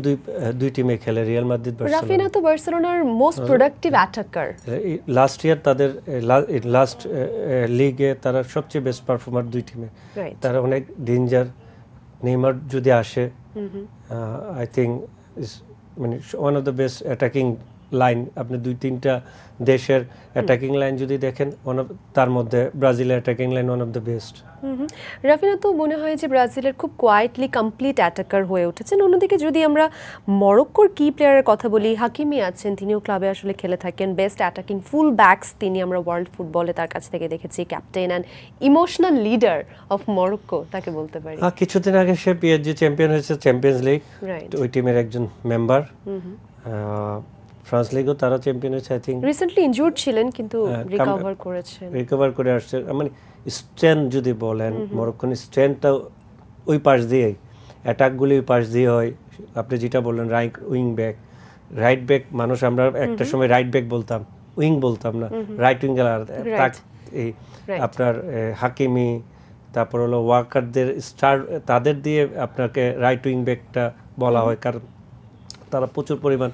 দুই টিমে খেলে, রিয়াল মাদ্রিদ বার্সেলোনা। রাফিনা তো বার্সেলোনার most productive attacker. Last year তাদের লাস্ট লিগে তারা সবচেয়ে বেস্ট পারফর্মার দুই টিমে। তারা অনেক ডেঞ্জার। নেইমার যদি আসে, আই থিঙ্ক মানে one of the best attacking line. আপনি 2-3টা দেশের অ্যাটাকিং লাইন যদি দেখেন, তার মধ্যে ব্রাজিলের attacking line one of the best. Raphinha তো মনে হয় যে ব্রাজিলের খুব কোয়াইটলি কমপ্লিট অ্যাটাকার হয়ে উঠেছেন। অন্যদিকে যদি আমরা মরক্কোর কি প্লেয়ারের কথা বলি, হাকিমি আছেন, তিনিও ক্লাবে আসলে খেলে থাকেন, বেস্ট অ্যাটাকিং ফুল ব্যাকস তিনি আমরা ওয়ার্ল্ড ফুটবলে তার কাছ থেকে দেখেছি, captain and emotional leader of Morocco তাকে বলতে পারি। কিছুদিন আগে সে পিএসজি চ্যাম্পিয়ন হয়েছে, চ্যাম্পিয়ন্স লিগ, ওই টিমের একজন মেম্বার। ফ্রান্স লিগও তারা চ্যাম্পিয়ন হয়েছে, আই থিঙ্ক রিসেন্টলি ইনজুর্ড ছিলেন কিন্তু রিকভার করে আসছে। মানে স্ট্রেংথ যদি বলেন, মরক্কোর স্ট্রেংথটা ওই পাশ দিয়েই, অ্যাটাকগুলি ওই পাশ দিয়ে হয়। আপনি যেটা বললেন রাইট ব্যাক মানুষ আমরা একটা সময় রাইট ব্যাক বলতাম, উইং বলতাম না, রাইট উইং এই আপনার হাকিমি, তারপর হলো ওয়াকারদের স্টার, তাদের দিয়ে আপনাকে রাইট উইং ব্যাকটা বলা হয়, কারণ তারা প্রচুর পরিমাণ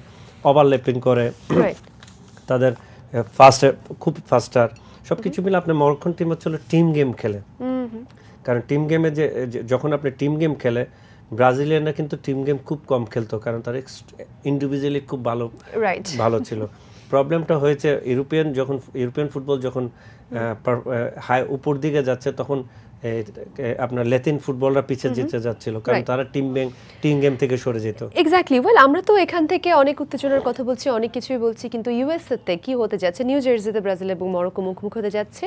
ওভারল্যাপিং করে, তাদের খুব ফাস্টার। সব কিছু মিলে আপনার মরক্কোন টিম হচ্ছে টিম গেম খেলে। কারণ টিম গেমে যখন আপনি টিম গেম খেলে, ব্রাজিলিয়ানরা কিন্তু টিম গেম খুব কম খেলতো, কারণ তারা ইন্ডিভিজুয়ালি খুব ভালো ছিল। প্রবলেমটা হয়েছে ইউরোপিয়ান ফুটবল যখন হাই উপর দিকে যাচ্ছে, তখন আপনার ল্যাতিন ফুটবলরা পিছিয়ে যেতে যাচ্ছিল, কারণ তারা টিম গেম থেকে সরে যেত। এক্স্যাক্টলি। ওয়েল, আমরা তো এখান থেকে অনেক উত্তেজনার কথা বলছি, অনেক কিছুই বলছি, কিন্তু ইউএসএতে কি হতে যাচ্ছে, নিউ জার্সিতে ব্রাজিল এবং মরক্কো মুখোমুখি হতে যাচ্ছে।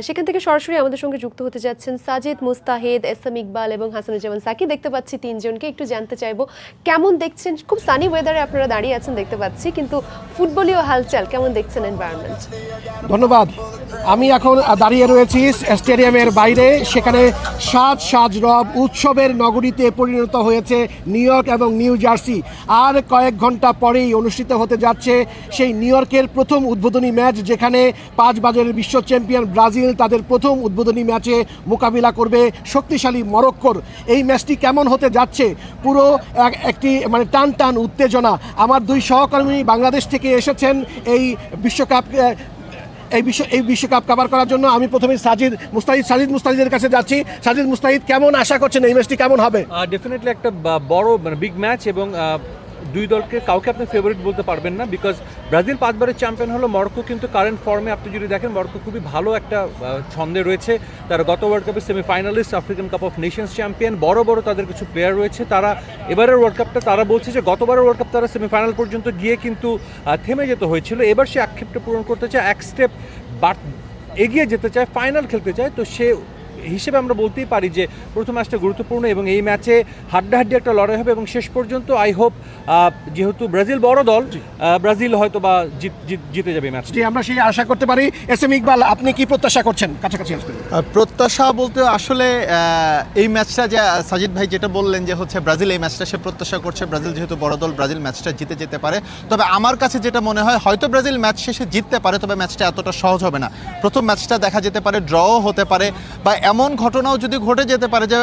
সেখান থেকে সরাসরি আমাদের সঙ্গে যুক্ত হতে যাচ্ছেন সাজিদ মুস্তাহিদ, এসএম ইকবাল এবং হাসানুজ্জামান সাকি। দেখতে পাচ্ছি তিনজনকে, একটু জানতে চাইবো কেমন দেখছেন। খুব সানি ওয়েদারে আপনারা দাঁড়িয়ে আছেন দেখতে পাচ্ছি, কিন্তু ফুটবলীয় হালচাল কেমন দেখছেন এনভায়রনমেন্ট? ধন্যবাদ। আমি এখন দাঁড়িয়ে রয়েছি স্টেডিয়ামের বাইরে। সেখানে সাজ রব উৎসবের নগরীতে পরিণত হয়েছে নিউ ইয়র্ক এবং নিউ জার্সি। আর কয়েক ঘন্টা পরেই অনুষ্ঠিত হতে যাচ্ছে সেই নিউ ইয়র্কের প্রথম উদ্বোধনী ম্যাচ, যেখানে 5 বাজারের বিশ্ব চ্যাম্পিয়ন ব্রাজিল তাদের প্রথম উদ্বোধনী ম্যাচে মোকাবিলা করবে শক্তিশালী মরক্কোর। এই ম্যাচটি কেমন হতে যাচ্ছে, পুরো একটি মানে টান উত্তেজনা। আমার 2 সহকর্মী বাংলাদেশ থেকে এসেছেন এই বিশ্বকাপ কভার করার জন্য। আমি প্রথমে সাজিদ মুস্তাহিদের কাছে যাচ্ছি। সাজিদ মুস্তাহিদ, কেমন আশা করছেন এই ম্যাচটি কেমন হবে? ডেফিনেটলি একটা বড় বিগ ম্যাচ, এবং দুই দলকে কাউকে আপনি ফেভারিট বলতে পারবেন না, বিকজ ব্রাজিল 5 বারের চ্যাম্পিয়ন হলো, মরক্কো কিন্তু কারেন্ট ফর্মে আপনি যদি দেখেন মরক্কো খুবই ভালো একটা ছন্দে রয়েছে। তারা গত ওয়ার্ল্ড কাপের semifinalist, African cup of Nations champion, বড় তাদের কিছু প্লেয়ার রয়েছে। তারা এবারের ওয়ার্ল্ড কাপটা তারা বলছে যে গতবারের ওয়ার্ল্ড কাপ তারা সেমিফাইনাল পর্যন্ত গিয়ে কিন্তু থেমে যেতে হয়েছিল, এবার সে আক্ষেপটা পূরণ করতে চায়, এক স্টেপ এগিয়ে যেতে চায়, ফাইনাল খেলতে চায়। তো সে হিসেবে আমরা বলতেই পারি যে প্রথম ম্যাচটা গুরুত্বপূর্ণ, এবং এই ম্যাচে হাড্ডাহাড্ডি একটা লড়াই হবে, এবং শেষ পর্যন্ত আই হোপ যেহেতু ব্রাজিল বড় দল, ব্রাজিল হয়তো বা জিতে যাবে ম্যাচটি, আমরা সেই আশা করতে পারি। এসএম ইকবাল, আপনি কি প্রত্যাশা করছেন? কাছাকাছি আসবেন। প্রত্যাশা বলতে আসলে এই ম্যাচটা যে সাজিদ ভাই যেটা বললেন যে হচ্ছে ব্রাজিল এই ম্যাচটা সে প্রত্যাশা করছে, ব্রাজিল যেহেতু বড় দল, ব্রাজিল ম্যাচটা জিতে যেতে পারে। তবে আমার কাছে যেটা মনে হয়, হয়তো ব্রাজিল ম্যাচ শেষে জিততে পারে, তবে ম্যাচটা এতটা সহজ হবে না। প্রথম ম্যাচটা দেখা যেতে পারে ড্রও হতে পারে, বা এমন ঘটনাও যদি ঘটে যেতে পারে যে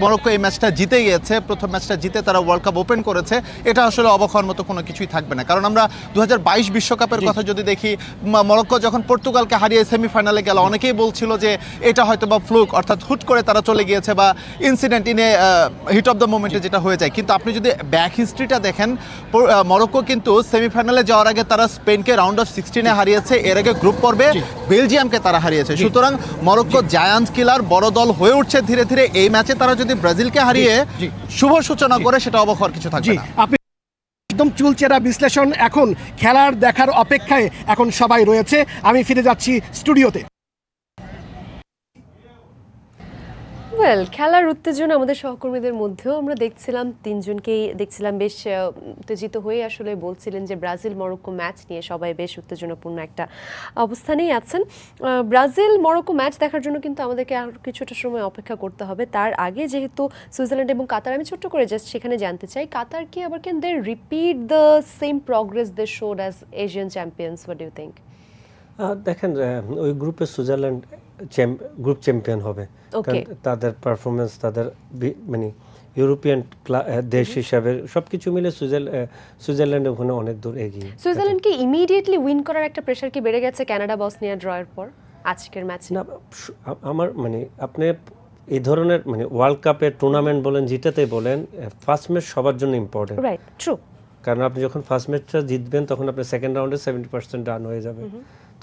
মরক্কো এই ম্যাচটা জিতে গিয়েছে, প্রথম ম্যাচটা জিতে তারা ওয়ার্ল্ড কাপ ওপেন করেছে, এটা আসলে অবাক হওয়ার মতো কোনো কিছুই থাকবে না। কারণ আমরা 2022 বিশ্বকাপের কথা যদি দেখি, মরক্কো যখন পর্তুগালকে হারিয়ে সেমিফাইনালে গেল, অনেকেই বলছিল যে এটা হয়তো বা ফ্লুক, অর্থাৎ হুট করে তারা চলে গিয়েছে, বা incident in a heat of the মোমেন্টে যেটা হয়ে যায়। কিন্তু আপনি যদি ব্যাক হিস্ট্রিটা দেখেন, মরক্কো কিন্তু সেমিফাইনালে যাওয়ার আগে তারা স্পেনকে রাউন্ড অফ 16-এ হারিয়েছে, এর আগে গ্রুপ পর্বে বেলজিয়ামকে তারা হারিয়েছে। সুতরাং মরক্কো জায়ান্ট কিলার বড় দল হয়ে উঠছে ধীরে ধীরে। এই ম্যাচে তারা যদি ব্রাজিলকে হারিয়ে শুভ সূচনা করে, সেটা অবাক হওয়ার কিছু থাকবে না। একদম চুলচেরা বিশ্লেষণ। এখন খেলার দেখার অপেক্ষায় এখন সবাই রয়েছে। আমি ফিরে যাচ্ছি স্টুডিওতে। ওয়েল, খেলার উত্তেজনা আমাদের সহকর্মীদের মধ্যেও আমরা দেখছিলাম, তিনজনকেই দেখছিলাম বেশ উত্তেজিত হয়ে আসলে বলছিলেন যে ব্রাজিল মরক্কো ম্যাচ নিয়ে সবাই বেশ উত্তেজনাপূর্ণ একটা অবস্থানেই আছেন। ব্রাজিল মরক্কো ম্যাচ দেখার জন্য কিন্তু আমাদেরকে আর কিছুটা সময় অপেক্ষা করতে হবে। তার আগে যেহেতু সুইজারল্যান্ড এবং কাতার, আমি ছোট্ট করে জাস্ট সেখানে জানতে চাই, কাতার কি আবার can they repeat the same progress they showed as Asian champions? What do you think? দেখেন, ওই গ্রুপে সুইজারল্যান্ড গ্রুপ চ্যাম্পিয়ন হবে, কারণ তাদের পারফরমেন্স, তাদের মানে ইউরোপিয়ান দেশ হিসাবে সবকিছু মিলে সুইজারল্যান্ড ওখানে অনেক দূর এগিয়ে। সুইজারল্যান্ডকে ইমিডিয়েটলি উইন করার একটা প্রেশার কি বেড়ে গেছে কানাডা বসনিয়া ড্রয়ের পর আজকের ম্যাচে? না, আমার মানে আপনি এই ধরনের মানে ওয়ার্ল্ড কাপের টুর্নামেন্ট বলেন, যেটাতে বলেন, ফার্স্ট ম্যাচ সবার জন্য ইম্পর্টেন্ট। Right, true. কারণ আপনি যখন ফার্স্ট ম্যাচটা জিতবেন তখন আপনার সেকেন্ড রাউন্ডে 70% রান হয়ে যাবে।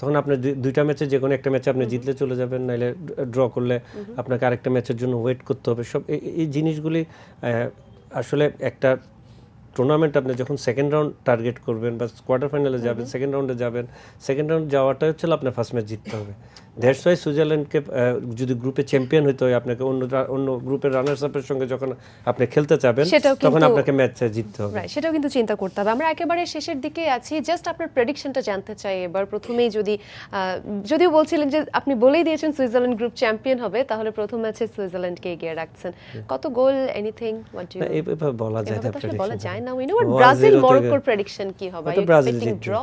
তখন আপনার দুইটা ম্যাচে যে কোনো একটা ম্যাচে আপনি জিতলে চলে যাবেন, নাইলে ড্র করলে আপনাকে আরেকটা ম্যাচের জন্য ওয়েট করতে হবে। সব এই জিনিসগুলি আসলে একটা টুর্নামেন্ট আপনি যখন সেকেন্ড রাউন্ড টার্গেট করবেন বা কোয়ার্টার ফাইনালে যাবেন, সেকেন্ড রাউন্ডে যাবেন, সেকেন্ড রাউন্ড যাওয়াটাই হচ্ছে আপনার ফার্স্ট ম্যাচ জিততে হবে। দ্যাটস ওয়াই সুইজারল্যান্ডকে যদি গ্রুপে চ্যাম্পিয়ন হতে হয়, আপনাকে অন্য গ্রুপের রানার্স আপের সঙ্গে যখন আপনি খেলতে যাবেন তখন আপনাকে ম্যাচ জিততে হবে। সেটাও কিন্তু চিন্তা করতে হবে। আমরা একেবারে শেষের দিকে আছি, জাস্ট আপনার প্রেডিকশনটা জানতে চাই এবার। প্রথমেই যদিও বলছিলেন যে আপনি বলেই দিয়েছেন সুইজারল্যান্ড গ্রুপ চ্যাম্পিয়ন হবে, তাহলে প্রথম ম্যাচে সুইজারল্যান্ডকে এগিয়ে রাখছেন। কত goal, anything? What do you? এইভাবে বলা যায় না, প্রেডিকশন বলা যায় না। উই নো হোয়াট ব্রাজিল মরক্কোর প্রেডিকশন কি হবে? You expecting draw?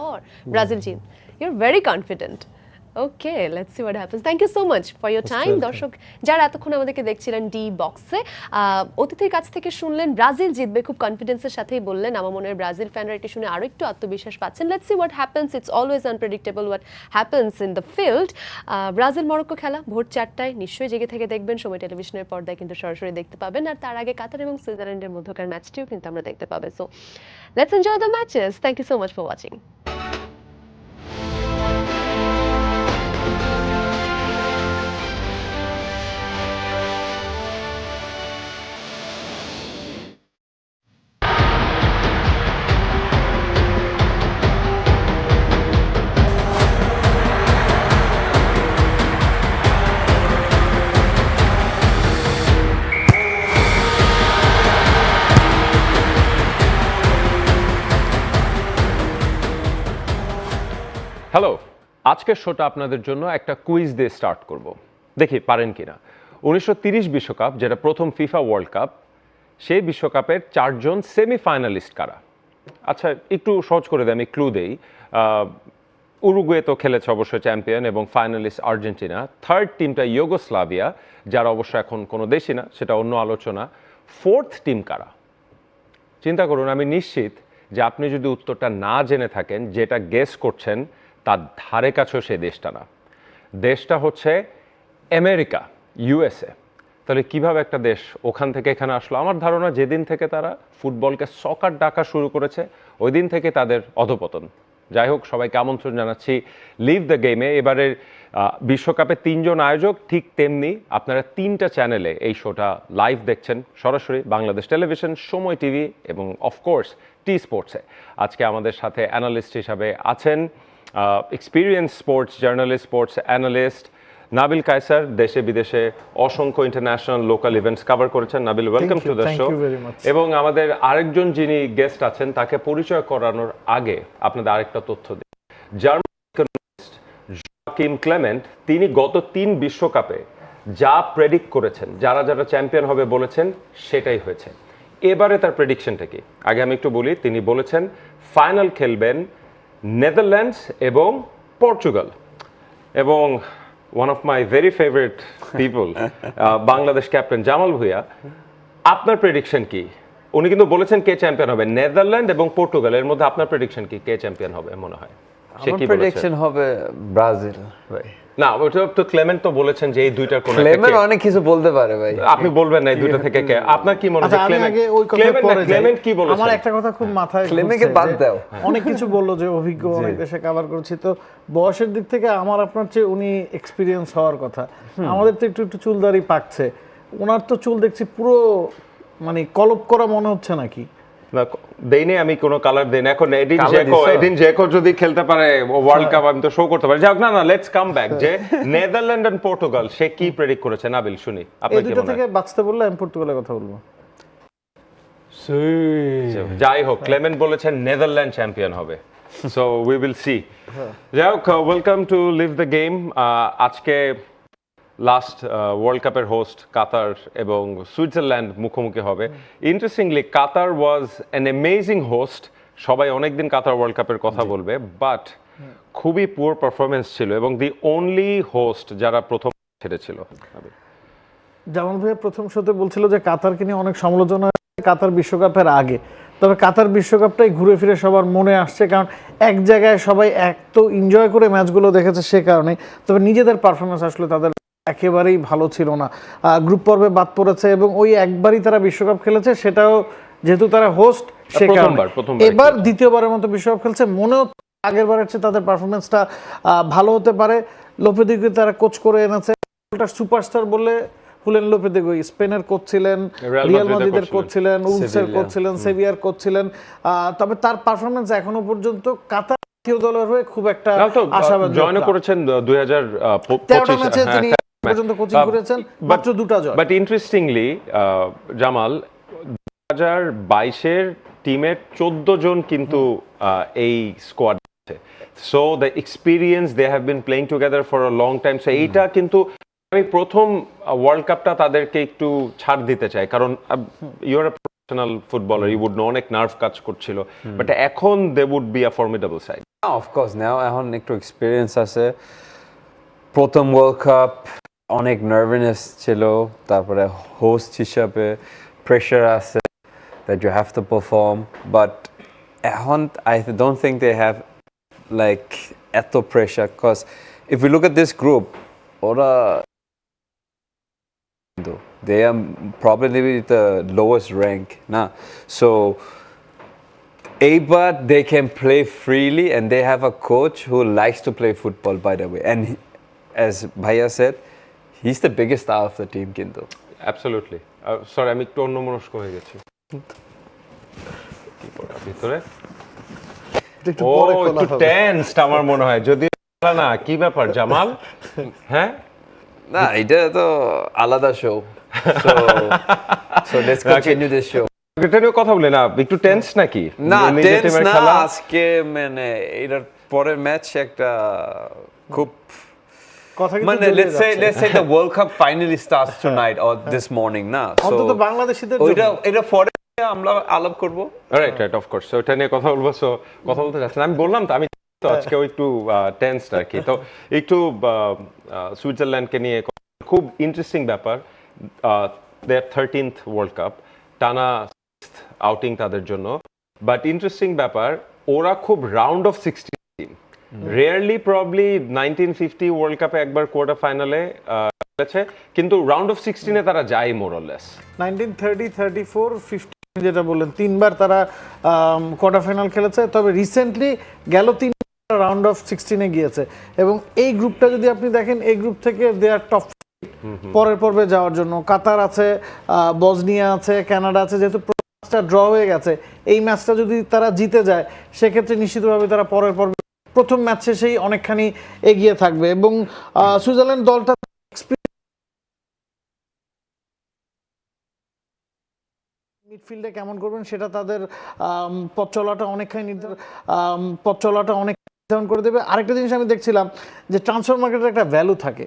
ব্রাজিল জিত? You are very confident. Okay, let's see what happens. Thank you so much for your time. দর্শক যারা এতক্ষণ আমাদেরকে দেখছিলেন ডি বক্সে, অতিথির কাছ থেকে শুনলেন ব্রাজিল জিতবে, খুব কনফিডেন্সের সাথেই বললেন। আমার মনে হয় ব্রাজিল ফ্যানরা এটি শুনে আরও একটু আত্মবিশ্বাস পাচ্ছেন। Let's see what happens. It's always unpredictable what happens in the field. Brazil Morocco খেলা ভোর 4টায় নিশ্চয়ই জেগে থেকে দেখবেন। সময় টেলিভিশনের পর্দায় কিন্তু সরাসরি দেখতে পাবেন, আর তার আগে কাতার এবং সুইজারল্যান্ডের মধ্যকার ম্যাচটিও কিন্তু আমরা দেখতে পাবো। So let's enjoy the matches. Thank you so much for watching. Hello, আজকের শোটা আপনাদের জন্য একটা কুইজ দিয়ে স্টার্ট করব, দেখি পারেন কিনা। 1930 বিশ্বকাপ, যেটা প্রথম ফিফা ওয়ার্ল্ড কাপ, সেই বিশ্বকাপের 4 জন সেমিফাইনালিস্ট কারা? আচ্ছা, একটু সহজ করে দেয়, আমি ক্লু দেই। উরুগুয়ে তো খেলেছে অবশ্যই চ্যাম্পিয়ন, এবং ফাইনালিস্ট আর্জেন্টিনা। থার্ড টিমটা ইউগোস্লাভিয়া, যারা অবশ্য এখন কোনো দেশই না, সেটা অন্য আলোচনা। ফোর্থ টিম কারা? চিন্তা করুন। আমি নিশ্চিত যে আপনি যদি উত্তরটা না জেনে থাকেন, যেটা গেস করছেন তার ধারে কাছেও সেই দেশটা না। দেশটা হচ্ছে আমেরিকা, ইউএসএ। তাহলে কিভাবে একটা দেশ ওখান থেকে এখানে আসলো? আমার ধারণা যেদিন থেকে তারা ফুটবলকে সকার ডাকা শুরু করেছে, ওই দিন থেকে তাদের অধপতন। যাই হোক, সবাইকে আমন্ত্রণ জানাচ্ছি লিভ দ্য গেমে। এবারের বিশ্বকাপে 3 জন আয়োজক, ঠিক তেমনি আপনারা 3টা চ্যানেলে এই শোটা লাইভ দেখছেন, সরাসরি বাংলাদেশ টেলিভিশন, সময় টিভি এবং অফকোর্স টি স্পোর্টসে। আজকে আমাদের সাথে অ্যানালিস্ট হিসাবে আছেন experience sports journalist, sports analyst Nabil Kaiser. দেশে বিদেশে অসংখ্য ইন্টারন্যাশনাল লোকাল ইভেন্টস কভার করেছেন। Nabil, welcome to the show. এবং আমাদের আরেকজন যিনি গেস্ট আছেন, তাকে পরিচয় করানোর আগে আপনাদের আরেকটা তথ্য দিই। জার্মান ইকোনমিস্ট জোয়াকিম ক্লেমেন্ট, তিনি গত 3 বিশ্বকাপে যা প্রেডিক্ট করেছেন, যারা যারা চ্যাম্পিয়ন হবে বলেছেন, সেটাই হয়েছে। এবারে তার প্রেডিকশনটা কি? আগে আমি একটু বলি। তিনি বলেছেন ফাইনাল খেলবেন নেদারল্যান্ডস এবং পর্তুগাল। এবং one of my very favourite people, Bangladesh captain Jamal Bhuiyan, আপনার প্রেডিকশন কি? উনি কিন্তু বলেছেন কে চ্যাম্পিয়ন হবে, নেদারল্যান্ড এবং পর্তুগাল। এর মধ্যে আপনার প্রেডিকশন কি, কে চ্যাম্পিয়ন হবে মনে হয়? আমার প্রেডিকশন হবে ব্রাজিল ভাই। না, ওটা তো ক্লেমেন্ট তো বলেছেন যে এই দুইটার কোন একটা। ক্লেমেন্ট অনেক কিছু বলতে পারে ভাই, আপনি বলবেন না এই দুইটা থেকে কে? আপনার কি মনে হয়? ক্লেমেন্ট কি বলেছেন? আমার একটা কথা খুব মাথায়, ক্লেমেন্টকে বাদ দাও। অনেক কিছু বললো যে অভিজ্ঞ, অনেক দেশে কভার করেছি, তো বয়সের দিক থেকে আমার আপনার চেয়ে উনি এক্সপিরিয়েন্স হওয়ার কথা। আমাদের তো একটু একটু চুলদারি পাকছে, ওনার তো চুল দেখছি পুরো মানে কলপ করা মনে হচ্ছে নাকি? না দেইনি আমি কোনো কালার দেইনি। এখন Colour দিছো? এডিন জেকো যদি খেলতে পারে ওয়ার্ল্ড কাপ আমি তো শো করতে পারি। যাই হোক, না লেটস কাম ব্যাক যে নেদারল্যান্ড এন্ড পর্তুগাল সে কি প্রেডিক্ট করেছে নাবিল শুনি এই আপনার কি দুটো মনে থেকে হয়? বাঁচতে বললে আমি পর্তুগালের কথা বলবো। যাই হোক, ক্লেমেন্ট বলেছেন নেদারল্যান্ড চ্যাম্পিয়ন হবে, সো উই উইল সি। যাই হোক, welcome to live the game. আজকে লাস্ট ওয়ার্ল্ড কাপের হোস্ট কাতার এবং সুইজারল্যান্ড মুখোমুখি হবে। Interestingly Qatar was an amazing host, সবাই অনেকদিন কাতার ওয়ার্ল্ড কাপের কথা বলবে, বাট খুবই পুয়ার পারফরমেন্স ছিল এবং দি অনলি হোস্ট যারা প্রথম ছেড়েছিল। জামাল ভাইয়া প্রথম শোতে বলছিল যে কাতারকে নিয়ে অনেক সমালোচনা হয়েছে কাতার বিশ্বকাপের আগে, তবে কাতার বিশ্বকাপটাই ঘুরে ফিরে সবার মনে আসছে, কারণ এক জায়গায় সবাই এত এনজয় করে ম্যাচগুলো দেখেছে সে কারণে। তবে নিজেদের পারফরমেন্স আসলে তাদের একেবারেই ভালো ছিল না, গ্রুপ পর্বে বাদ পড়েছে এবং ওই একবারই তারা বিশ্বকাপ খেলেছে, সেটাও যেহেতু তারা হোস্ট সে কারণে। এবার দ্বিতীয়বারের মতো বিশ্বকাপ খেলছে, মনেও আগের বারের চেয়ে তাদের পারফরমেন্সটা ভালো হতে পারে। লোপেদিগি তারা কোচ করে এনেছে, সুপারস্টার বলে হুলেন লোপেদেগুই স্পেনের কোচ ছিলেন, রিয়াল মাদ্রিদের কোচ ছিলেন, উলসের কোচ ছিলেন, সেভিয়ার কোচ ছিলেন। তবে তার পারফরমেন্স এখনো পর্যন্ত কাতার জাতীয় দলের হয়ে খুব একটা আশাবাদী। জয়েন করেছেন 2025 ম্যাচে তিনি পর্যন্ত কোচিং করেছেন, মাত্র 2টা জয়। বাট ইন্টারেস্টিংলি জামাল 2022 টিমের 14 জন কিন্তু এই স্কোয়াড আছে, so the experience they have been playing together for a long time. So এইটা কিন্তু আমি প্রথম ওয়ার্ল্ড কাপটা তাদেরকে একটু ছাড় দিতে চাই, কারণ you are professional footballer, you would know অনেক নার্ভ কাজ করছিল, বাট এখন they would be a formidable side. Of course now এখন একটু এক্সপিরিয়েন্স আছে, প্রথম ওয়ার্ল্ড কাপ অনেক নার্ভাসনেস ছিল, তারপরে হোস্ট হিসাবে প্রেশার আছে that you have to perform, but এখন I don't think they have like এত pressure, because if we look at this group, ওরা they are probably the lowest rank na, so but they can play freely and they have a coach who likes to play football, by the way, and as Bhaiya said, he's the biggest star of the team kintu. Absolutely. Sorry, আমি একটু অন্যমনস্ক হয়ে গেছি। কি পড়া ভিতরে একটু tensed আমার মনে হয়, যদি না কি ব্যাপার জামাল? হ্যাঁ না, এটা তো আলাদা show, so let's continue this show. এটা নিয়ে কথা বলে না, একটু টেন্স নাকি? না টেন্স না, আজকে মানে এটার পরের ম্যাচ একটা খুব মানে let's say the World Cup finally starts tonight or this morning না, so অন্তত বাংলাদেশীদের এটা পরে আমরা আলাপ করব। রাইট অফ কোর্স, সো এটা নিয়ে কথা বলবো। সো কথা বলতে যাচ্ছেন, আমি বললাম তো আমি তো আজকে একটু টেন্সড আর কি। তো একটু সুইজারল্যান্ডকে নিয়ে খুব ইন্টারেস্টিং ব্যাপার, দেয়ার 13th ওয়ার্ল্ড কাপ, টানা আউটিং তাদের জন্য, বাট ইন্টারেস্টিং ব্যাপার ওরা খুব round of 16, rarely probably 1950 world কাপে একবার কোয়ার্টার ফাইনালে খেলেছে, কিন্তু রাউন্ড অফ 16-এ তারা যায় মোর অর লেস। 1930, 34, 50 যেটা বললেন, তিনবার তারা কোয়ার্টার ফাইনাল খেলেছে, তবে রিসেন্টলি গেল 3 রাউন্ড অফ 16-এ গিয়েছে। এবং এই গ্রুপটা যদি আপনি দেখেন, এই গ্রুপ থেকে দে আর টপ পরের পর্বে যাওয়ার জন্য। কাতার আছে, বসনিয়া আছে, কানাডা আছে, যেহেতু ম্যাচটা ড্র হয়ে গেছে, এই ম্যাচটা যদি তারা জিতে যায় সেক্ষেত্রে নিশ্চিতভাবে তারা পরের পর্বে প্রথম ম্যাচ শেষেই অনেকখানি এগিয়ে থাকবে। এবং সুইজারল্যান্ড দলটা মিডফিল্ডে কেমন করবেন সেটা তাদের পথ চলাটা অনেকখানি নির্ধারণ করে দেবে। আরেকটা জিনিস আমি দেখছিলাম যে ট্রান্সফার মার্কেটের একটা ভ্যালু থাকে,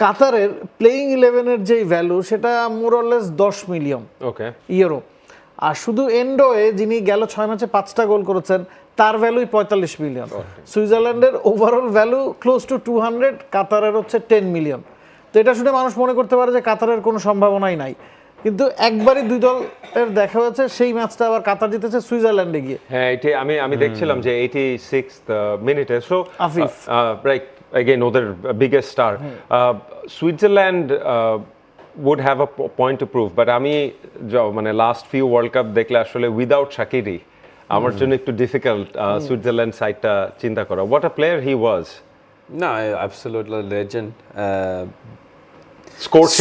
কাতারের প্লেইং 11-এর যেই ভ্যালু সেটা more or less 10 million euro, আর শুধু এন্ডোয়ে যিনি গেল 6 ম্যাচে 5টা গোল করেছেন তার ভ্যালুই 45 মিলিয়ন। সুইজারল্যান্ডের ওভারঅল ভ্যালু ক্লোজ টু 200, কাতারের হচ্ছে 10 মিলিয়ন। তো এটা শুনে মানুষ মনে করতে পারে যে কাতারের কোনো সম্ভাবনাই নাই, কিন্তু একবারই দুই দলের দেখা হয়েছে, সেই ম্যাচটা আবার কাতার জিতেছে সুইজারল্যান্ডে গিয়ে। হ্যাঁ, এটা আমি দেখছিলাম যে 86th মিনিটে, সো আফিফ রাইট again ওদের biggest star, Switzerland would have a point to prove, but আমি মানে লাস্ট ফিউ ওয়ার্ল্ড কাপ দেখলে আসলে উইদাউট শাকিরি আমার জন্য একটু ডিফিকাল্ট সুইজারল্যান্ড সাইডটা চিন্তা করা। What a player he was. No, absolutely legend. Scored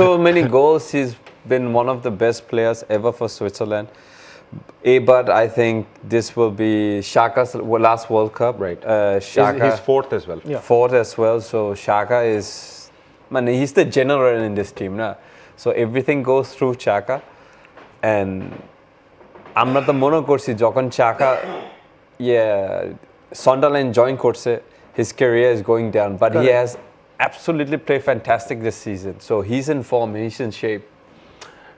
so many goals. He's been one of the best players ever for Switzerland. But I think this will be Shaka's last World Cup. Right. Shaka, He's fourth as well. fourth as well. So Shaka is, man, he's the general in this team, na. So everything goes through Shaka, and আমরা তো মনে করছি যখন Shaka Sunderland join করছে, his career is going down, but he has absolutely played fantastic this season. So he's in form, he's in shape.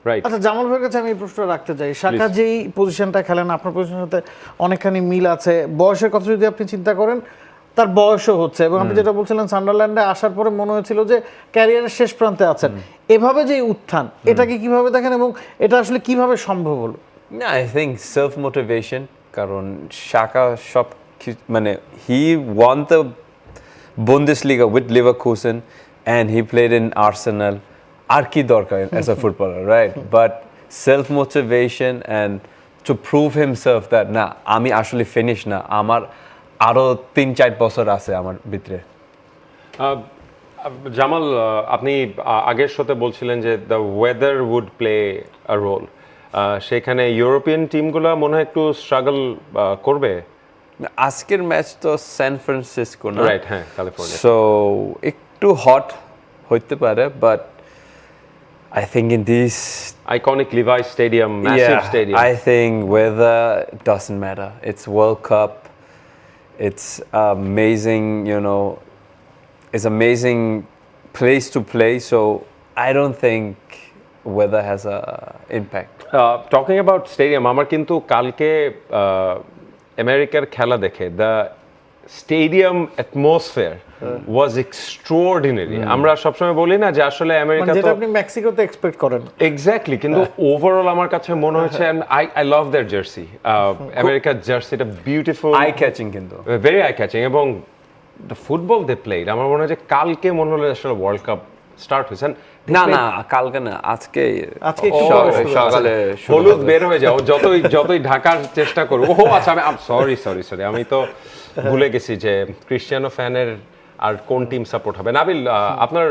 Right. আচ্ছা, জামাল ভাইয়ের কাছে আমি এই প্রশ্ন রাখতে চাই, শাকা যেই পজিশনটা খেলেন আপনার পজিশনের সাথে অনেকখানি মিল আছে। বয়সের কথা যদি আপনি চিন্তা করেন, তার বয়সও হচ্ছে, এবং আপনি যেটা বলছিলেন সান্ডারল্যান্ডে আসার পরে মনে হয়েছিল যে ক্যারিয়ারের শেষ প্রান্তে আছেন, এভাবে যে উত্থান, এটাকে কিভাবে দেখেন এবং এটা আসলে কিভাবে সম্ভব হলো? I think self motivation, কারণ Shaka সব মানে he won the Bundesliga with Leverkusen and he played in Arsenal. আর কি দরকার as a footballer, right? But self motivation and to prove himself that না আমি আসলে ফিনিশ না, আমার আরো 3-4 বছর আছে আমার ভিতরে। জামাল, আপনি আগের শোতে বলছিলেন যে the weather would play a role. সেখানে ইউরোপিয়ান টিমগুলো মনে হয় একটু স্ট্রাগল করবে। আজকের ম্যাচ তো সান ফ্রান্সিসকো না, রাইট? হ্যাঁ, ক্যালিফোর্নিয়া। সো একটু হট হইতে পারে, but I think in these iconic Levi Stadium, massive stadium, I think weather doesn't matter. It's World Cup. It's amazing, you know. It's amazing place to play. So I don't think weather has a impact. Talking about stadium, আমার কিন্তু কালকে আমেরিকার খেলা দেখে the stadium atmosphere was extraordinary. আমরা সবসময় বলি না যে আসলে আমেরিকা তো, যেটা আপনি মেক্সিকোতে এক্সপেক্ট করেন, এক্স্যাক্টলি, কিন্তু ওভারঅল আমার কাছে মনে হচ্ছে, and I love their jersey. আমেরিকার জার্সিটা বিউটিফুল, আই ক্যাচিং, কিন্তু ভেরি আই ক্যাচিং, এবং the football they played, আমার মনে হয় যে কালকে মনে হলো আসলে ওয়ার্ল্ড কাপ স্টার্ট হয়েছে। না না, কালকে না, আজকে সকালে হলুদ বের হয়ে যাও, যতই ঢাকার চেষ্টা করো। ও আচ্ছা, আমি সরি আমি তো ভুলে গেছি যে ক্রিশ্চিয়ানো ফ্যানের আর কোন টিম সাপোর্ট হবে। নাবিল, আপনার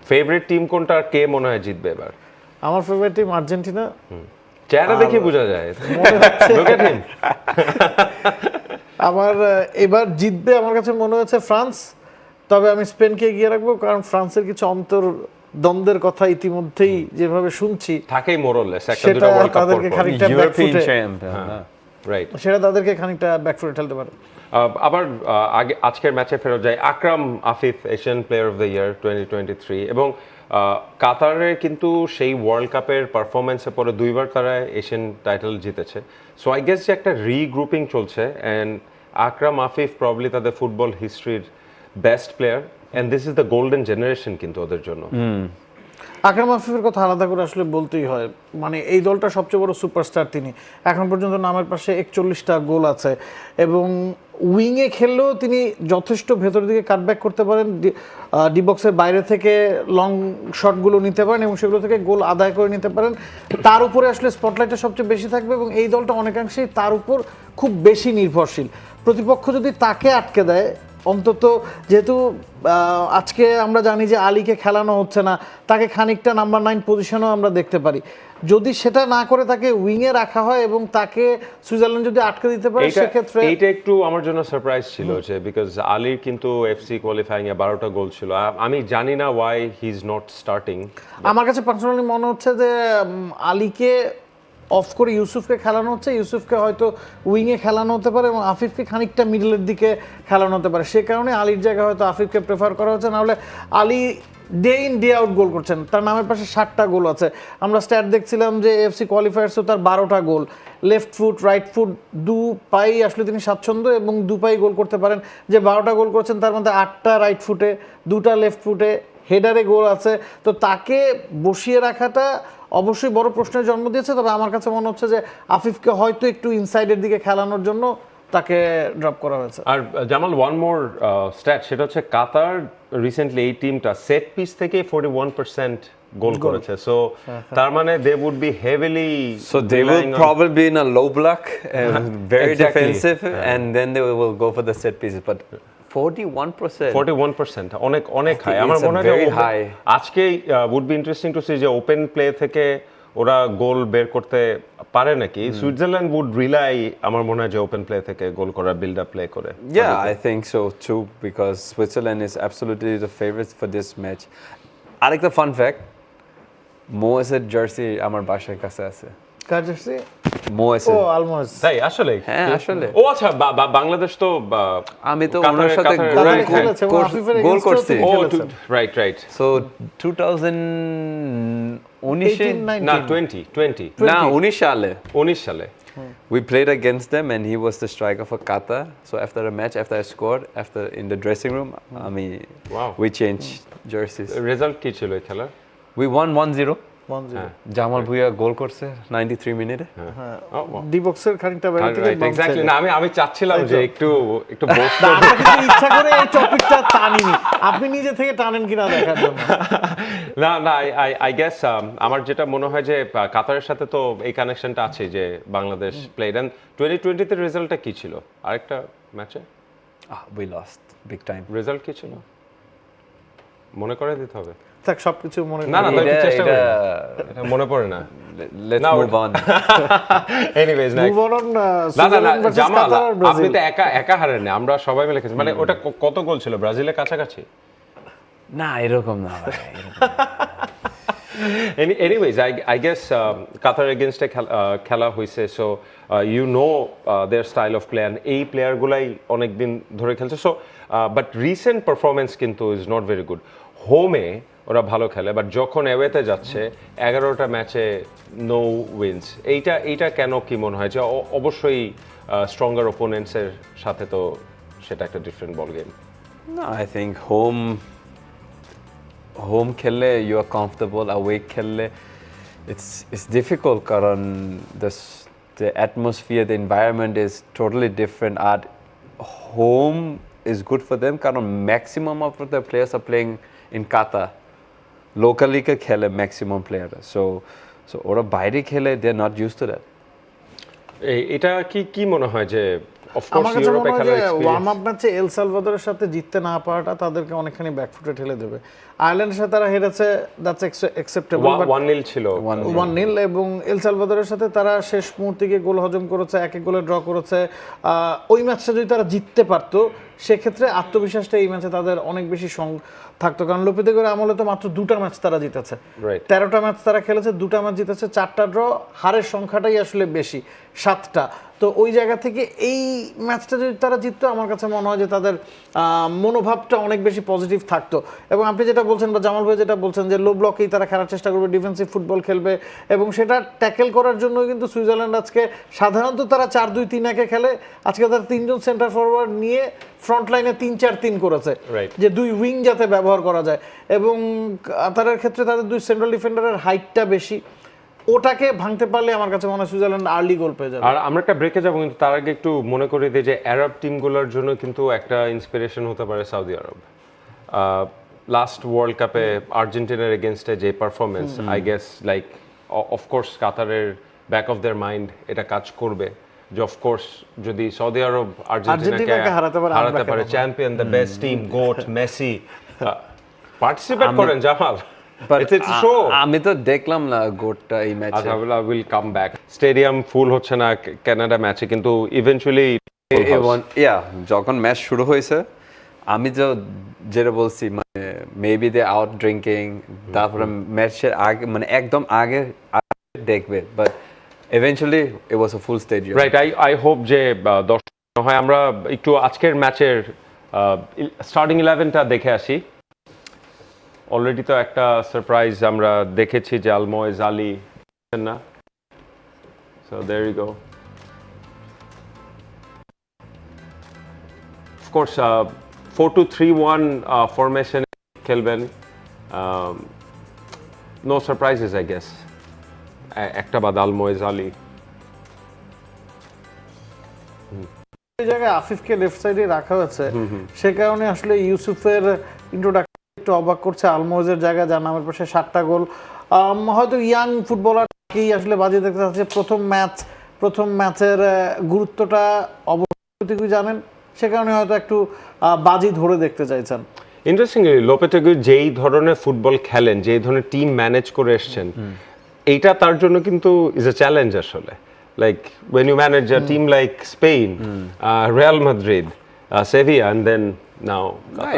ফেভারিট টিম কোনটা, কে মনে হয় জিতবে এবার? আমার ফেভারিট টিম আর্জেন্টিনা। চেহারা দেখে বোঝা যায়। আমার এবার জিতবে আমার কাছে মনে হচ্ছে ফ্রান্স, তবে আমি স্পেনকে এগিয়ে রাখবো, কারণ ফ্রান্সের কিছু অন্তর দ্বন্দ্বের কথা ইতিমধ্যেই যেভাবে শুনছি থাকেই মোরলেস, সেটা তাদেরকে খানিকটা ব্যাকফুটে, রাইট, সেটা তাদেরকে খানিকটা ব্যাকফুটে ঠেলতে পারে। আবার আজকের ম্যাচে ফেরত যায় Akram Afif, Asian player of the year 2023, এবং কাতারের কিন্তু সেই ওয়ার্ল্ড কাপের পারফরমেন্সের পরে 2বার তারা এশিয়ান টাইটেল জিতেছে। সো আই গেস যে একটা রিগ্রুপিং চলছে, অ্যান্ড আকরাম আফিফ প্রবলি তাদের ফুটবল হিস্ট্রির best player, and this is the golden generation কিন্তু ওদের জন্য। আকরাম আফিফের কথা আলাদা করে আসলে বলতেই হয়, মানে এই দলটা সবচেয়ে বড় সুপারস্টার তিনি, এখন পর্যন্ত নামের পাশে 41টা গোল আছে, এবং উইংয়ে খেললেও তিনি যথেষ্ট ভেতরের দিকে কাটব্যাক করতে পারেন, ডি বক্সের বাইরে থেকে লং শটগুলো নিতে পারেন এবং সেগুলো থেকে গোল আদায় করে নিতে পারেন। তার উপরে আসলে স্পটলাইটটা সবচেয়ে বেশি থাকবে, এবং এই দলটা অনেকাংশেই তার উপর খুব বেশি নির্ভরশীল। প্রতিপক্ষ যদি তাকে আটকে দেয়, অন্তত যেহেতু আজকে আমরা জানি যে আলীকে খেলানো হচ্ছে না, তাকে খানিকটা নাম্বার 9 পজিশনেও আমরা দেখতে পারি, যদি সেটা না করে তাকে উইংয়ে রাখা হয় এবং তাকে সুইজারল্যান্ড যদি আটকে দিতে পারে, সেক্ষেত্রে এইটা একটু আমার জন্য সারপ্রাইজ ছিল, যে বিকজ আলীর কিন্তু এফসি কোয়ালিফাইং এ 12টা গোল ছিল। আমি জানি না why he is not starting. আমার কাছে পার্সোনালি মনে হচ্ছে যে আলীকে অফ করে ইউসুফকে খেলানো হচ্ছে, ইউসুফকে হয়তো উইংয়ে খেলানো হতে পারে এবং আফিফকে খানিকটা মিডলের দিকে খেলানো হতে পারে, সে কারণে আলীর জায়গায় হয়তো আফিফকে প্রেফার করা হচ্ছে। নাহলে Ali day in day out goal করছেন, তার নামের পাশে 60টা গোল আছে। আমরা স্ট্যাট দেখছিলাম যে এফসি কোয়ালিফায়ার্সও তার 12টা গোল, লেফট ফুট রাইট ফুট দু পাই আসলে তিনি স্বাচ্ছন্দ্য এবং দু পাই গোল করতে পারেন। যে 12টা গোল করছেন তার মধ্যে 8টা রাইট ফুটে, 2টা লেফট ফুটে, হেডারে গোল আছে। তো তাকে বসিয়ে রাখাটা অবশ্যই বড় প্রশ্নের জন্ম দিয়েছে, তবে আমার কাছে মনে হচ্ছে যে আফিফকে হয়তো একটু ইনসাইডের দিকে খেলানোর জন্য তাকে ড্রপ করা হয়েছে। আর জামাল, ওয়ান মোর স্ট্যাট, সেটা হচ্ছে কাতার রিসেন্টলি এই টিমটা সেট পিস থেকে 41% গোল করেছে। সো তার মানে they would be heavily, so they will probably be in a low block and very defensive, and then they will go for the set pieces, but 41% অনেক high. আমার মনে হয় আজকে would be interesting to see যে open play থেকে ওরা গোল বের করতে পারে নাকি? সুইজারল্যান্ড উড রিলাই আমার মনে হয় যে ওপেন প্লে থেকে গোল করা, বিল্ড আপ প্লে করে। Yeah, I think so too, because Switzerland is absolutely the favorites for this match. আরেকটা ফান ফ্যাক্ট, মোয়েসের জার্সি আমার বাসার কাছে আছে। কার জার্সি? মোয়েসের। ও আলমোস। তাই আসলে? হ্যাঁ আসলে। ও আচ্ছা, বাংলাদেশ তো আমি তো ওনার সাথে গোল করছি। ও রাইট। সো 2019 না 20 না 19 সালে Hmm. we played against them and he was the striker for Qatar. So after the match, after I scored, after in the dressing room, Wow. we changed jerseys. Result কি ছিল এই খেলার? We won 1-0. 1-0 Jamal Bhuiyan গোল করছে 93 মিনিটে। D বক্সের খানিকটা বাইরে থেকে এক্স্যাক্টলি। না আমি চাচ্ছিলাম যে একটু বোস্ট আমরা কিন্তু ইচ্ছা করে এই টপিকটা টানিনি, আপনি নিজে থেকে টানেন কিনা দেখার জন্য। না আই গেস আমার যেটা মনে হয় যে কাতারের সাথে তো এই কানেকশনটা আছে যে বাংলাদেশ প্লেড। এন্ড 2020 তে রেজাল্টটা কি ছিল আরেকটা ম্যাচে? We lost big time. Result কি ছিল মনে করে দিতে হবে? থাক সবকিছু মনে না চেষ্টা করি, এটা মনে পড়ে না। Let's move on. Anyways, move on. না জামাল, আপনি তো একা হারেন না, আমরা সবাই মিলে খেলেছি। মানে ওটা কত গোল ছিল? ব্রাজিলের কাছাকাছি? না এরকম না ভাই। Anyways, I guess Qatar against খেলা হয়েছে, so you know their style of play, and এই প্লেয়ারগুলাই অনেকদিন ধরে খেলছে। So but recent performance কিন্তু is not very good. হোমে ওরা ভালো খেলে, বাট যখন অ্যাওয়েতে যাচ্ছে 11টা ম্যাচে নো উইন্স। এইটা কেন কি মনে হয়? যে অবশ্যই স্ট্রঙ্গার ওপোনেন্টসের সাথে তো সেটা একটা different ball game. No, I think home খেললে you are comfortable, away খেললে it's difficult কারণ the atmosphere, the environment is totally different. At home is good for them কারণ maximum of the players are playing in Qatar. Locally কে খেলে maximum player, so ওরা বাইরে খেলে they are not used to that. এটা কি মনে হয় যে আমার কাছে মনে হয় যে ওয়ার্ম আপ ম্যাচে এল সালভাদরের সাথে জিততে না পারাটা তাদেরকে অনেকখানি ব্যাকফুটে ঠেলে দেবে। আয়ারল্যান্ডের সাথে তারা হেরেছে, দ্যাটস অ্যাকসেপ্টেবল, 1-0 ছিল 1-0, এবং এল সালভাদরের সাথে তারা শেষ মুহূর্তে গিয়ে গোল হজম করেছে, 1-1 গোলে ড্র করেছে। ওই ম্যাচটা যদি তারা জিততে পারতো সেক্ষেত্রে আত্মবিশ্বাসটা এই ম্যাচে তাদের অনেক বেশি থাকতো, কারণ লোপেতেগোর আমলে তো মাত্র 2টা ম্যাচ তারা জিতেছে, 13টা ম্যাচ তারা খেলেছে, 2টা ম্যাচ জিতেছে, 4টা ড্র, হারের সংখ্যাটাই আসলে বেশি 7টা। তো ওই জায়গা থেকে এই ম্যাচটা যদি তারা জিততো আমার কাছে মনে হয় যে তাদের মনোভাবটা অনেক বেশি পজিটিভ থাকতো। এবং আপনি যেটা বলছেন বা জামাল ভাই যেটা বলছেন যে লো ব্লকেই তারা খেলার চেষ্টা করবে, ডিফেন্সিভ ফুটবল খেলবে, এবং সেটা ট্যাকেল করার জন্য কিন্তু সুইজারল্যান্ড আজকে সাধারণত তারা 4-2-3-1 খেলে, আজকে তারা 3জন সেন্টার ফরওয়ার্ড নিয়ে ফ্রন্ট লাইনে 3-4-3 করেছে, যে 2 উইং যাতে ব্যবহার করা যায়। এবং কাতারের ক্ষেত্রে তাদের 2 সেন্ট্রাল ডিফেন্ডারের হাইটটা বেশি, ওটাকে ভাঙতে পারলে আমার কাছে মনে হয় সুইজারল্যান্ড আর্লি গোল পেয়ে যাবে। আর আমরা একটা ব্রেকে যাবো, কিন্তু তার আগে একটু মনে করে দিই যে আরব টিমগুলোর জন্য কিন্তু একটা ইন্সপিরেশন হতে পারে সৌদি আরব। লাস্ট ওয়ার্ল্ড কাপে আর্জেন্টিনার এগেনস্টে যে performance, I guess like of course কাতারের ব্যাক অফ দেয়ার মাইন্ড এটা কাজ করবে যে অফকোর্স যদি সৌদি আরব আর্জেন্টিনাকে হারাতে পারে, champion, the best team, goat, Messi, participate করেন জামাল। আমি তো দেখলাম না গোটটা এই ম্যাচে। আচ্ছা, উইল কাম ব্যাক। স্টেডিয়াম ফুল হচ্ছে না কানাডা ম্যাচে, কিন্তু ইভেন্চুয়ালি যখন ম্যাচ শুরু হয়েছে আমি তো যেটা বলছি, মানে মেবি দে আউট ড্রিঙ্কিং, তারপরে ম্যাচের আগে মানে একদম আগে দেখবে, but eventually it was a full stadium. Right, I hope যে দর্শক হয়। আমরা একটু আজকের ম্যাচের স্টার্টিং 11টা দেখে আসি। অলরেডি তো একটা সারপ্রাইজ আমরা দেখেছি যে আলমোয়েজ আলী না, so there you go. Of course 4-2-3-1 formation খেলবেন, no surprises I guess. একটা বাদ আলমোয়েজ আলী। এই জায়গায় আফিফকে লেফট সাইডে রাখা হয়েছে, সে কারণে আসলে ইউসুফের ইন্ট্রোডাকশন একটু অবাক করছে। আলমোয়েজের জায়গায় যার নামের পাশে 7টা গোল, হয়তো ইয়াং ফুটবলারকেই আসলে বাজিয়ে দেখতে চাচ্ছে। প্রথম ম্যাচের গুরুত্বটা অবশ্যই জানেন, সে কারণে হয়তো একটু বাজি ধরে দেখতে চাইছেন। ইন্টারেস্টিংলি লোপেটেগু যেই ধরনের ফুটবল খেলেন, যেই ধরনের টিম ম্যানেজ করে এসছেন, এইটা তার জন্য কিন্তু ইজ এ চ্যালেঞ্জ আসলে, like when you manage a team like Spain, Real Madrid, Sevilla, and then now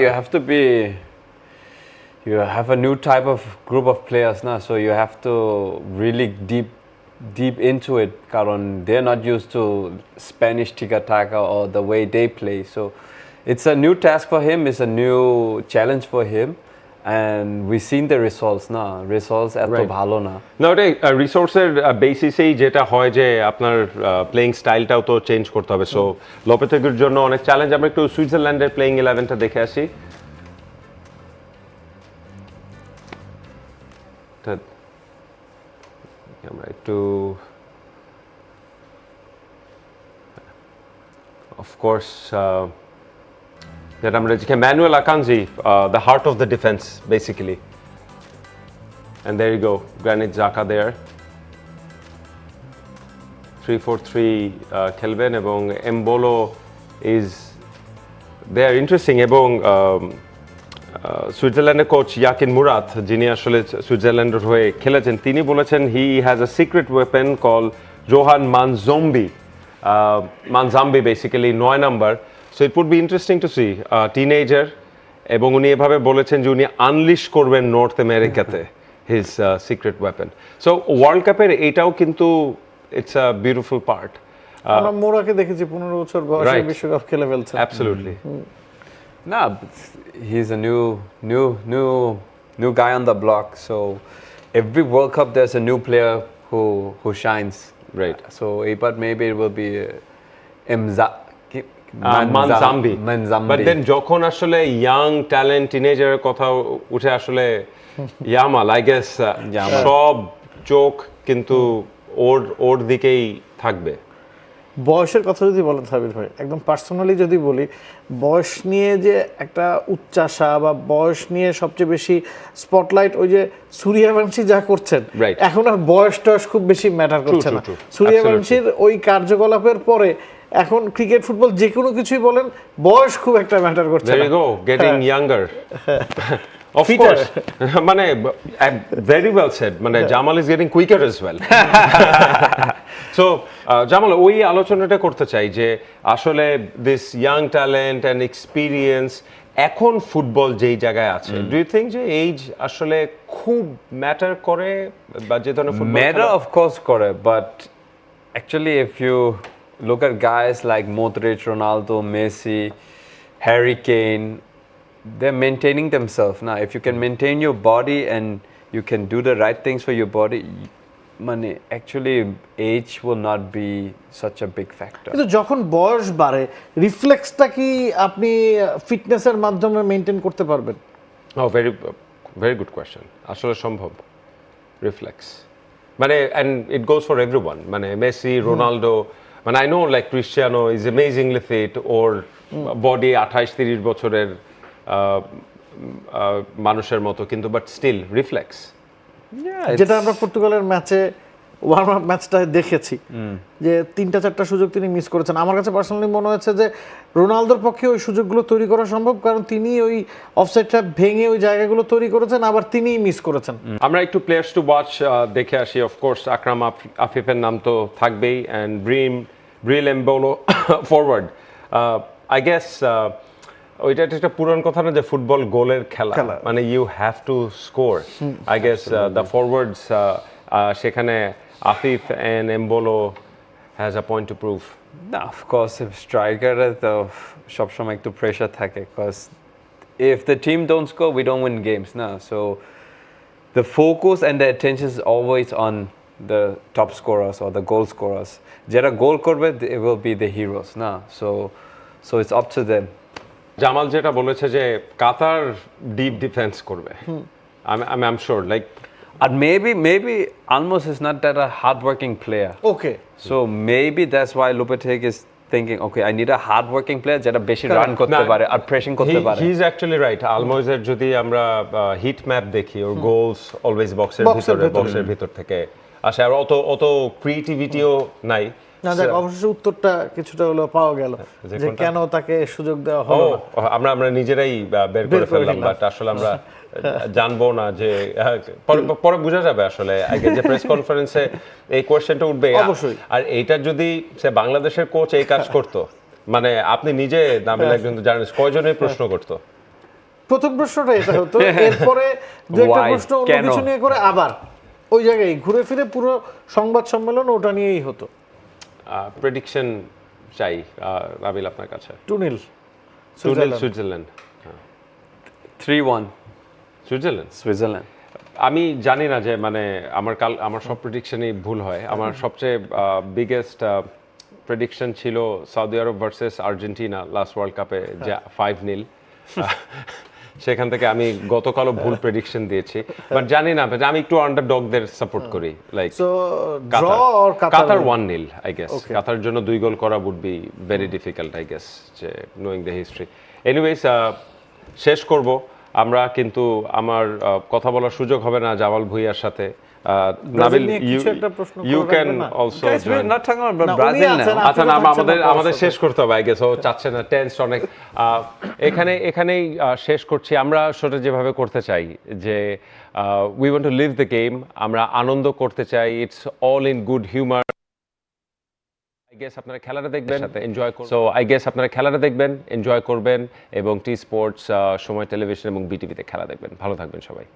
You have to be. You have a new type of group of players now, so you have to really deep into it. Karon they're not used to Spanish tiki-taka or the way they play, so it's a new task for him. It's a new challenge for him, and we've seen the results now. Results eto bhalo na. না ওটাই রিসোর্সের বেসিসেই যেটা হয় যে আপনার playing স্টাইলটাও তো change করতে হবে, সো লোপেতেগুর জন্য অনেক চ্যালেঞ্জ। আমরা একটু সুইজারল্যান্ডের প্লেইং 11টা দেখে আসি। আমরা একটু অফকোর্স যেটা আমরা দেখি Manuel Akanji, the heart of the defence basically, and there you go, Granit Xhaka there, 3-4-3 খেলবেন, এবং Embolo is they are interesting, এবং সুইজারল্যান্ডের কোচ ইয়াকিন মুরাত, যিনি আসলে সুইজারল্যান্ডের হয়ে খেলেছেন, তিনি বলেছেন he has a secret weapon call Johan Manzambi basically 9 number. So it would be interesting to see teenager, এবং উনি এভাবে বলেছেন যে উনি আনলিশ করবেন নর্থ আমেরিকাতে his secret weapon. So World Cup এর এটাও কিন্তু it's a beautiful part. আমরা মোরাকে দেখেছি 15 বছর বয়সে বিশ্বকাপ খেলে ফেলছে। Absolutely. Nah, he's a new guy on the block. So every World Cup there's a new player who shines. Right. So but maybe it will be Manzambi. But then যখন আসলে young talent teenager কথা উঠে আসলে Yamal, I guess সব চোখ কিন্তু ওর দিকেই থাকবে। বয়সের কথা যদি বলেন সাবির ভাই, একদম পার্সোনালি যদি বলি, বয়স নিয়ে যে একটা উচ্চাসা বা বয়স নিয়ে সবচেয়ে বেশি স্পটলাইট ওই যে সূর্যবংশী যা করছেন, এখন আর বয়স টয়স খুব বেশি ম্যাটার করছে না। সূর্যবংশীর ওই কার্যকলাপের পরে এখন ক্রিকেট ফুটবল যে কোনো কিছুই বলেন, বয়স খুব একটা ম্যাটার করছে না। There you go, getting younger. Of course. মানে very well said. মানে Jamal is getting quicker as well. So Jamal, ওই আলোচনাটা করতে চাই যে আসলে this young talent and experience এখন ফুটবল যেই জায়গায় আছে, do you think যে এইজ আসলে খুব ম্যাটার করে, বা যে ধরনের ফুটবল ম্যাটার of course করে, but actually if you look at guys like Modric, Ronaldo, Messi, Harry Kane, they're maintaining themselves. Now if you can maintain your body and you can do the right things for your body, মানে actually age will not be such a big factor. কিন্তু যখন বয়স বাড়ে, রিফ্লেক্সটা কি আপনি ফিটনেসের মাধ্যমে maintain করতে পারবেন? Oh, very good question. আসলে সম্ভব রিফ্লেক্স, মানে and it goes for everyone, মানে মেসি, রোনাল্ডো, মানে I know like Cristiano is amazingly fit, or body 28-30 বছরের মানুষের মতো, কিন্তু বাট স্টিল রিফ্লেক্স। যেটা আমরা পর্তুগালের ম্যাচে ওয়ার্ম আপ ম্যাচটা দেখেছি, যে 3-4টা সুযোগ তিনি মিস করেছেন। আমার কাছে পার্সোনালি মনে হয়েছে যে রোনালদোর পক্ষে ওই সুযোগগুলো তৈরি করা সম্ভব, কারণ তিনি ওই অফসাইডটা ভেঙে ওই জায়গাগুলো তৈরি করেছেন, আবার তিনিই মিস করেছেন। আমরা একটু প্লেয়ার্স টু ওয়াচ দেখে আসি। অফকোর্স আকরাম আফিফের নাম তো থাকবেই, and ব্রিল Embolo forward. I guess ওইটা একটা পুরান কথা না যে ফুটবল গোলের খেলা, মানে you have to score. I guess the forwards সেখানে Afif and Embolo has a point to prove. না, অফকোর্স স্ট্রাইকারে তো সবসময় একটু প্রেশার থাকে, because if the team don't score, we don't win games. Nah. So the focus and the attention is always on the top scorers or the goal scorers. Jera goal korbe, they will be the heroes. Nah. So it's up to them. Jamal যেটা বলেছে যে কাতার deep defence করবে, I'm sure, like, and maybe Almos is not that a hard-working player. Okay. So maybe that's why Lopetegui is thinking, okay, I need a hard-working player যেটা বেশি run করতে পারে আর pressing করতে পারে। He is actually right. Almosের যদি আমরা hit map দেখি, ওর goals always বক্সের ভিতর থেকে আসে, আর অত ক্রিয়েটিভিটিও নাই। না, দেখ অবশ্যই উত্তরটা কিছুটা হলো পাওয়া গেল যে কেন তাকে সুযোগ দেওয়া হলো না। আমরা নিজেরাই বের করে ফেললাম, বাট আসলে আমরা জানবো না যে পরে বোঝা যাবে আসলে আগে যে প্রেস কনফারেন্সে এই কোয়েশ্চেনটা উঠবে অবশ্যই। আর এইটা যদি সে বাংলাদেশের কোচ এই কাজ করতো, মানে আপনি নিজে নাবিল একজন জার্নালিস্ট, কয়জনের প্রশ্ন করতো? প্রথম প্রশ্নটা এটা হতো, এরপরে দু একটা Why? প্রশ্ন অন্য কেন? কিছু নিয়ে করে আবার ওই জায়গায় ঘুরে ফিরে পুরো সংবাদ সম্মেলন ওটা নিয়েই হতো। প্রেডিকশন চাই নাবিল আপনার কাছে। 2-0 সুইজারল্যান্ড। 3-1 সুইজারল্যান্ড। সুইজারল্যান্ড। আমি জানি না যে মানে আমার সব প্রেডিকশনই ভুল হয়। আমার সবচেয়ে বিগেস্ট প্রেডিকশন ছিল সৌদি আরব ভার্সেস আর্জেন্টিনা লাস্ট ওয়ার্ল্ড কাপে, যে 5-0। সেখান থেকে আমি গতকালও ভুল প্রেডিকশন দিয়েছি, বাট জানি না, আমি একটু আন্ডারডগদের সাপোর্ট করি, like so draw or Qatar 1-0 I guess. Qatar জন্য 2 গোল করা would be very difficult I guess, যে নোয়িং দ্য হিস্ট্রি। এনিওয়েজ শেষ করব আমরা, কিন্তু আমার কথা বলার সুযোগ হবে না জামাল ভুঁইয়ার সাথে। Nabil, you can also join. not talking about Brazil now. আচ্ছা না, আমাদের শেষ করতে হবে আই গেস, ও চাচ্ছে না, টেন্স অনেক। এখানেই শেষ করছি। আমরা আসলে যেভাবে করতে চাই যে we want to live the game, আমরা আনন্দ করতে চাই, it's all in good humour. I guess আপনারা খেলাটা দেখবেন, এনজয় করবেন। সো আই গেস আপনারা খেলাটা দেখবেন, এনজয় করবেন এবং টি স্পোর্টস, সময় টেলিভিশন এবং বিটিভিতে খেলা দেখবেন। ভালো থাকবেন সবাই।